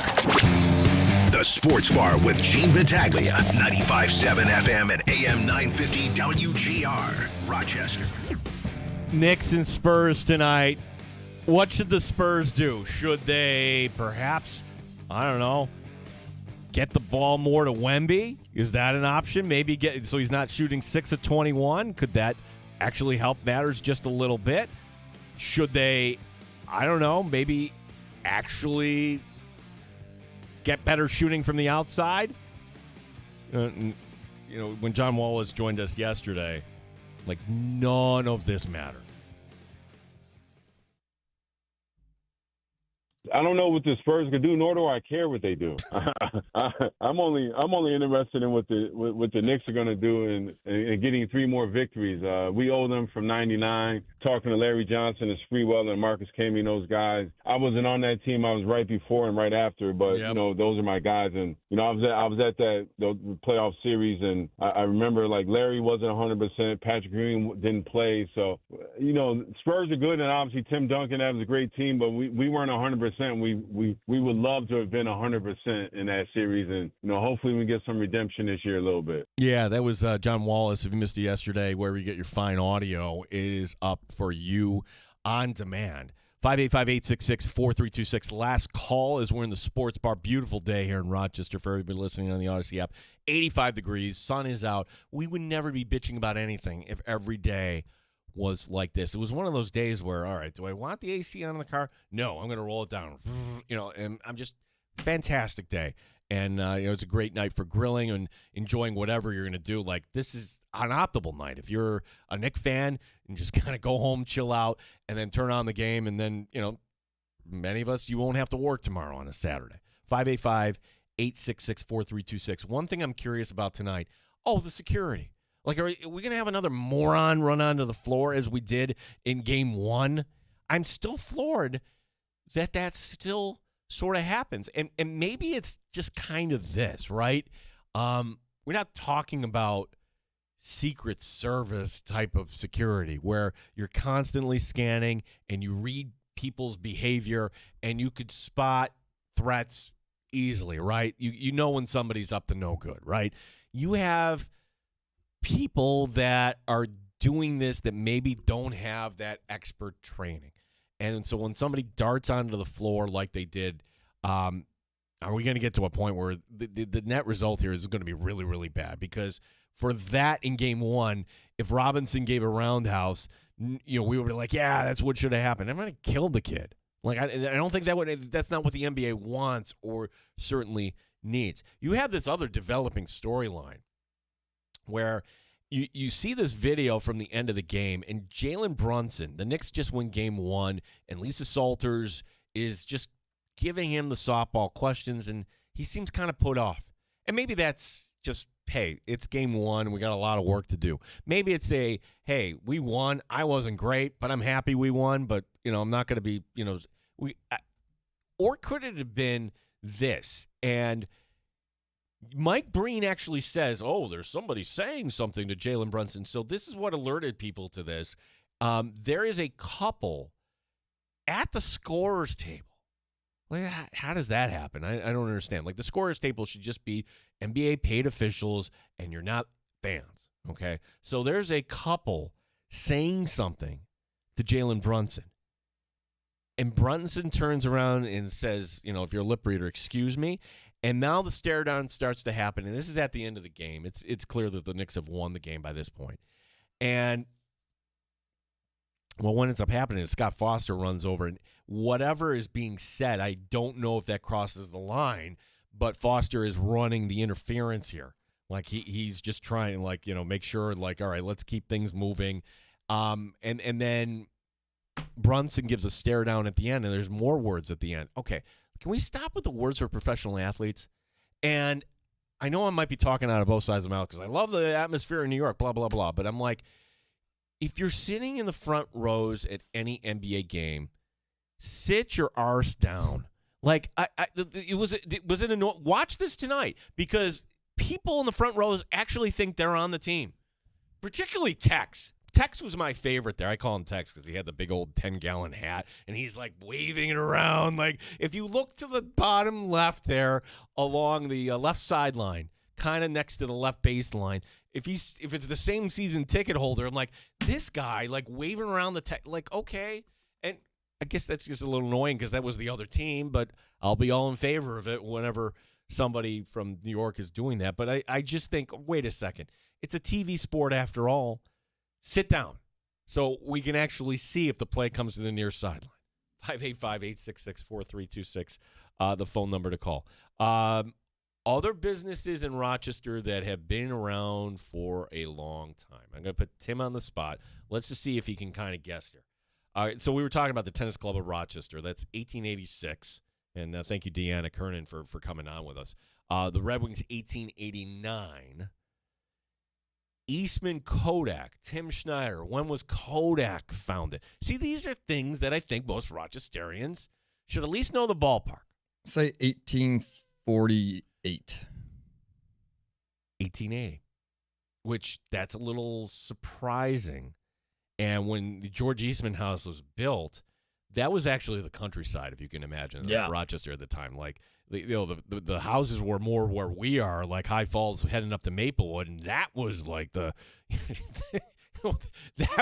The Sports Bar with Gene Battaglia, 95.7 FM and AM 950 WGR, Rochester. Knicks and Spurs tonight. What should the Spurs do? Should they perhaps, I don't know, get the ball more to Wemby? Is that an option? Maybe get so he's not shooting 6 of 21. Could that actually help matters just a little bit? Should they, I don't know, maybe actually get better shooting from the outside? When John Wallace joined us yesterday, like none of this mattered. I don't know what the Spurs can do, nor do I care what they do. I'm only interested in what the Knicks are going to do and getting 3 more victories. We owe them from '99. Talking to Larry Johnson and Spreewell and Marcus Camey and those guys. I wasn't on that team. I was right before and right after, but those are my guys. And I was at that the playoff series, and I remember like Larry wasn't 100%. Patrick Green didn't play, so Spurs are good, and obviously Tim Duncan has a great team, but we weren't 100%. We would love to have been 100% in that series, and hopefully we get some redemption this year a little bit. Yeah, that was John Wallace. If you missed it yesterday, wherever you get your fine audio, it is up for you on demand. 585-866-4326. Last call as we're in the Sports Bar. Beautiful day here in Rochester for everybody listening on the Odyssey app. 85 degrees. Sun is out. We would never be bitching about anything if every day was like this. It was one of those days where, all right, do I want the AC on in the car? No, I'm going to roll it down. And I'm just fantastic day. And, it's a great night for grilling and enjoying whatever you're going to do. Like, this is an optimal night. If you're a Knicks fan and just kind of go home, chill out, and then turn on the game, and then, many of us, you won't have to work tomorrow on a Saturday. 585-866-4326. One thing I'm curious about tonight, the security. Like, are we going to have another moron run onto the floor as we did in Game 1? I'm still floored that still sort of happens. And maybe it's just kind of this, right? We're not talking about Secret Service type of security where you're constantly scanning and you read people's behavior and you could spot threats easily, right? You know when somebody's up to no good, right? You have people that are doing this that maybe don't have that expert training. And so when somebody darts onto the floor like they did, are we going to get to a point where the net result here is going to be really, really bad? Because for that in Game 1, if Robinson gave a roundhouse, we would be like, yeah, that's what should have happened. I'm going to kill the kid. Like, I don't think that's not what the NBA wants or certainly needs. You have this other developing storyline where you see this video from the end of the game, and Jalen Brunson, the Knicks just win Game 1, and Lisa Salters is just giving him the softball questions, and he seems kind of put off. And maybe that's just, hey, it's Game 1, we got a lot of work to do. Maybe it's hey, we won. I wasn't great, but I'm happy we won, but, I'm not going to be, or could it have been this? And Mike Breen actually says, there's somebody saying something to Jalen Brunson. So this is what alerted people to this. There is a couple at the scorer's table. Like, how does that happen? I don't understand. Like, the scorer's table should just be NBA paid officials, and you're not fans, okay? So there's a couple saying something to Jalen Brunson. And Brunson turns around and says, if you're a lip reader, excuse me. And now the stare down starts to happen, and this is at the end of the game. It's clear that the Knicks have won the game by this point. And, what ends up happening is Scott Foster runs over, and whatever is being said, I don't know if that crosses the line, but Foster is running the interference here. Like, he's just trying to, make sure, all right, let's keep things moving. And then Brunson gives a stare down at the end, and there's more words at the end. Okay. Can we stop with the words for professional athletes? And I know I might be talking out of both sides of my mouth because I love the atmosphere in New York, blah, blah, blah. But I'm like, if you're sitting in the front rows at any NBA game, sit your arse down. Like, watch this tonight because people in the front rows actually think they're on the team, particularly Tex. Tex was my favorite there. I call him Tex because he had the big old 10-gallon hat, and he's like waving it around. Like if you look to the bottom left there along the left sideline, kind of next to the left baseline, if it's the same season ticket holder, I'm like, this guy like waving around like, okay. And I guess that's just a little annoying because that was the other team, but I'll be all in favor of it whenever somebody from New York is doing that. But I just think, wait a second. It's a TV sport after all. Sit down so we can actually see if the play comes to the near sideline. 585-866-4326, the phone number to call. Other businesses in Rochester that have been around for a long time. I'm going to put Tim on the spot. Let's just see if he can kind of guess here. All right, so we were talking about the Tennis Club of Rochester. That's 1886. And thank you, Deanna Kernan, for coming on with us. The Red Wings, 1889. Eastman Kodak, Tim Schneider. When was Kodak founded? See, these are things that I think most Rochesterians should at least know the ballpark. Say 1848. 1880, which that's a little surprising. And when the George Eastman House was built, that was actually the countryside, if you can imagine. Yeah. Rochester at the time. Like, the houses were more where we are, like High Falls heading up to Maplewood, and that was like that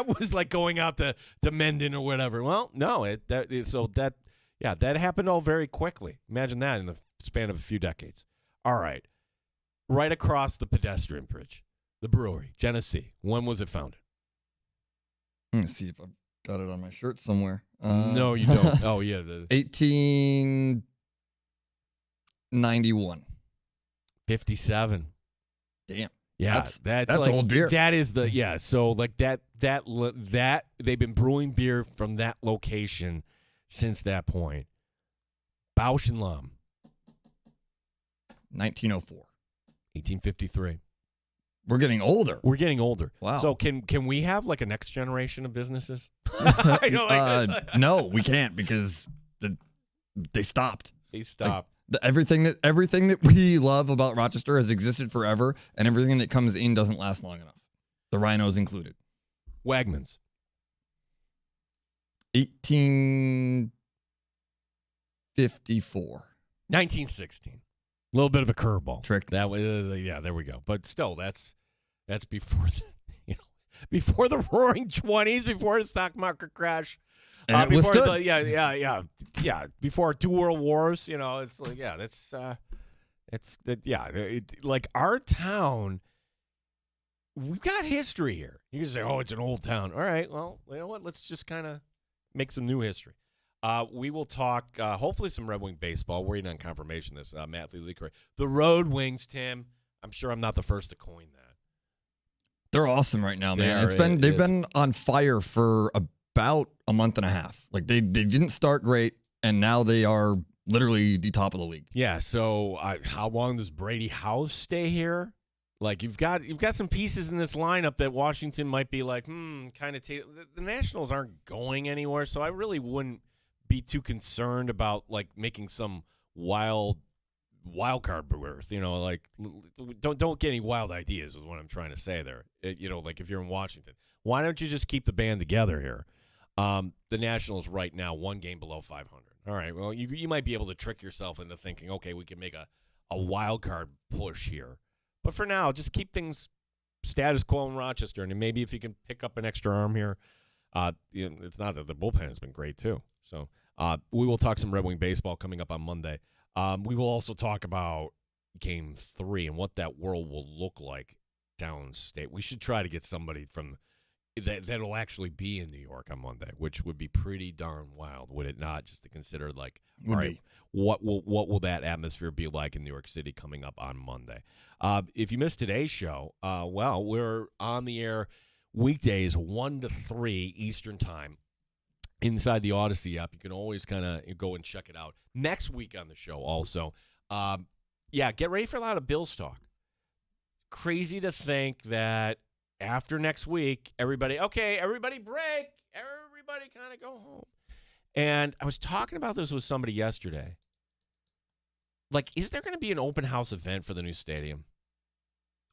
was like going out to Mendon or whatever. Well, no, that happened all very quickly. Imagine that in the span of a few decades. All right. Right across the pedestrian bridge, the brewery, Genesee. When was it founded? Let me see if I've got it on my shirt somewhere. No, you don't. Oh, yeah. 1891. 57. Damn. Yeah, that's like, old beer. That is so like that they've been brewing beer from that location since that point. Bausch and Lomb. 1904. 1853. We're getting older. We're getting older. Wow. So can we have like a next generation of businesses? No, we can't because they stopped. They stopped. Like, everything that we love about Rochester has existed forever, and everything that comes in doesn't last long enough. The Rhinos included. Wegmans. 1854. 1916. A little bit of a curveball. Trick. That was there we go. But still, that's before before the Roaring 20s, before the stock market crash. And it before withstood. Before 2 world wars, it's like like our town. We've got history here. You can say, "Oh, it's an old town." All right, well, you know what? Let's just kind of make some new history. We will talk, hopefully, some Red Wing baseball. We're waiting on confirmation. This Matt Lee. The Road Wings, Tim. I'm sure I'm not the first to coin that. They're awesome right now, man. They've been on fire for about a month and a half. Like they didn't start great, and now they are literally the top of the league. Yeah. So how long does Brady House stay here? Like you've got some pieces in this lineup that Washington might be like, kind of. The Nationals aren't going anywhere, so I really wouldn't be too concerned about like making some wild card berth. Like don't get any wild ideas is what I'm trying to say there. Like if you're in Washington, why don't you just keep the band together here? The Nationals right now 1 game below 500. All right, well you might be able to trick yourself into thinking, okay, we can make a wild card push here, but for now just keep things status quo in Rochester, and maybe if you can pick up an extra arm here. It's not that the bullpen has been great too. So we will talk some Red Wing baseball coming up on Monday. We will also talk about Game 3 and what that world will look like downstate. We should try to get somebody from that'll actually be in New York on Monday, which would be pretty darn wild, would it not? Just to consider, like, all right, what will that atmosphere be like in New York City coming up on Monday? If you missed today's show, well, we're on the air weekdays 1 to 3 Eastern Time. Inside the Odyssey app, you can always kind of go and check it out. Next week on the show also, get ready for a lot of Bills talk. Crazy to think that after next week, everybody break. Everybody kind of go home. And I was talking about this with somebody yesterday. Like, is there going to be an open house event for the new stadium?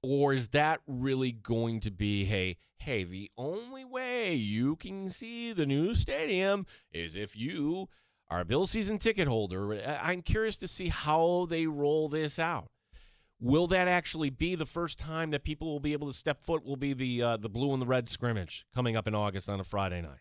Or is that really going to be, hey, the only way you can see the new stadium is if you are a Bill season ticket holder? I'm curious to see how they roll this out. Will that actually be the first time that people will be able to step foot? Will be the blue and the red scrimmage coming up in August on a Friday night?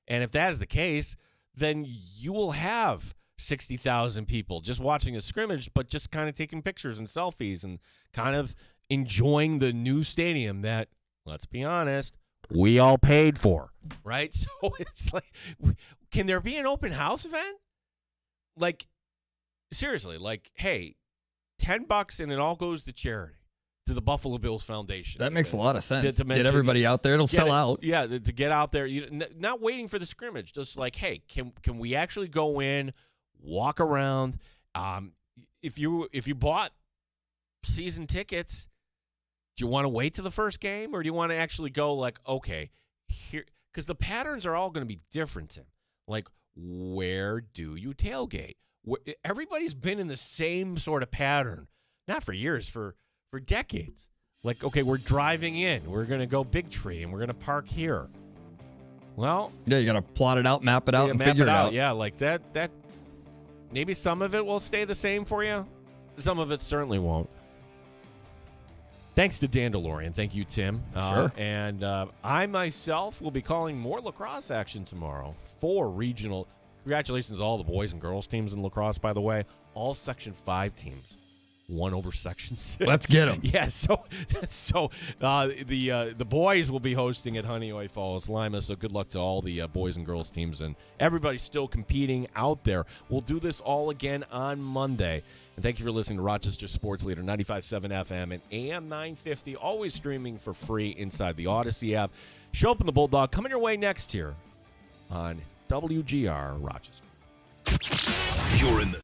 And if that is the case, then you will have 60,000 people just watching a scrimmage, but just kind of taking pictures and selfies and kind of enjoying the new stadium that, let's be honest, we all paid for, right? So it's like, can there be an open house event? Like, seriously, like, hey, $10 and it all goes to charity, to the Buffalo Bills Foundation. That makes a lot of sense. To Get everybody out there. It'll sell out. Yeah, to get out there. Not waiting for the scrimmage. Just like, hey, can we actually go in, walk around? If you bought season tickets, do you want to wait to the first game, or do you want to actually go like, okay, here? Because the patterns are all going to be different, Tim. Like, where do you tailgate? Everybody's been in the same sort of pattern, not for years, for decades. Like, okay, we're driving in. We're going to go Big Tree, and we're going to park here. Well, yeah, you got to plot it out, map it out, and figure it out. Yeah, like that. Maybe some of it will stay the same for you. Some of it certainly won't. Thanks to Dan DeLorean. Thank you, Tim. Sure. And I myself will be calling more lacrosse action tomorrow for regional. Congratulations to all the boys and girls teams in lacrosse, by the way. All Section 5 teams won over Section 6. Let's get them. Yeah, so the boys will be hosting at Honeoye Falls, Lima, so good luck to all the boys and girls teams. And everybody's still competing out there. We'll do this all again on Monday. And thank you for listening to Rochester Sports Leader 95.7 FM and AM 950, always streaming for free inside the Odyssey app. Show up in the Bulldog, coming your way next here on WGR Rochester. You're in the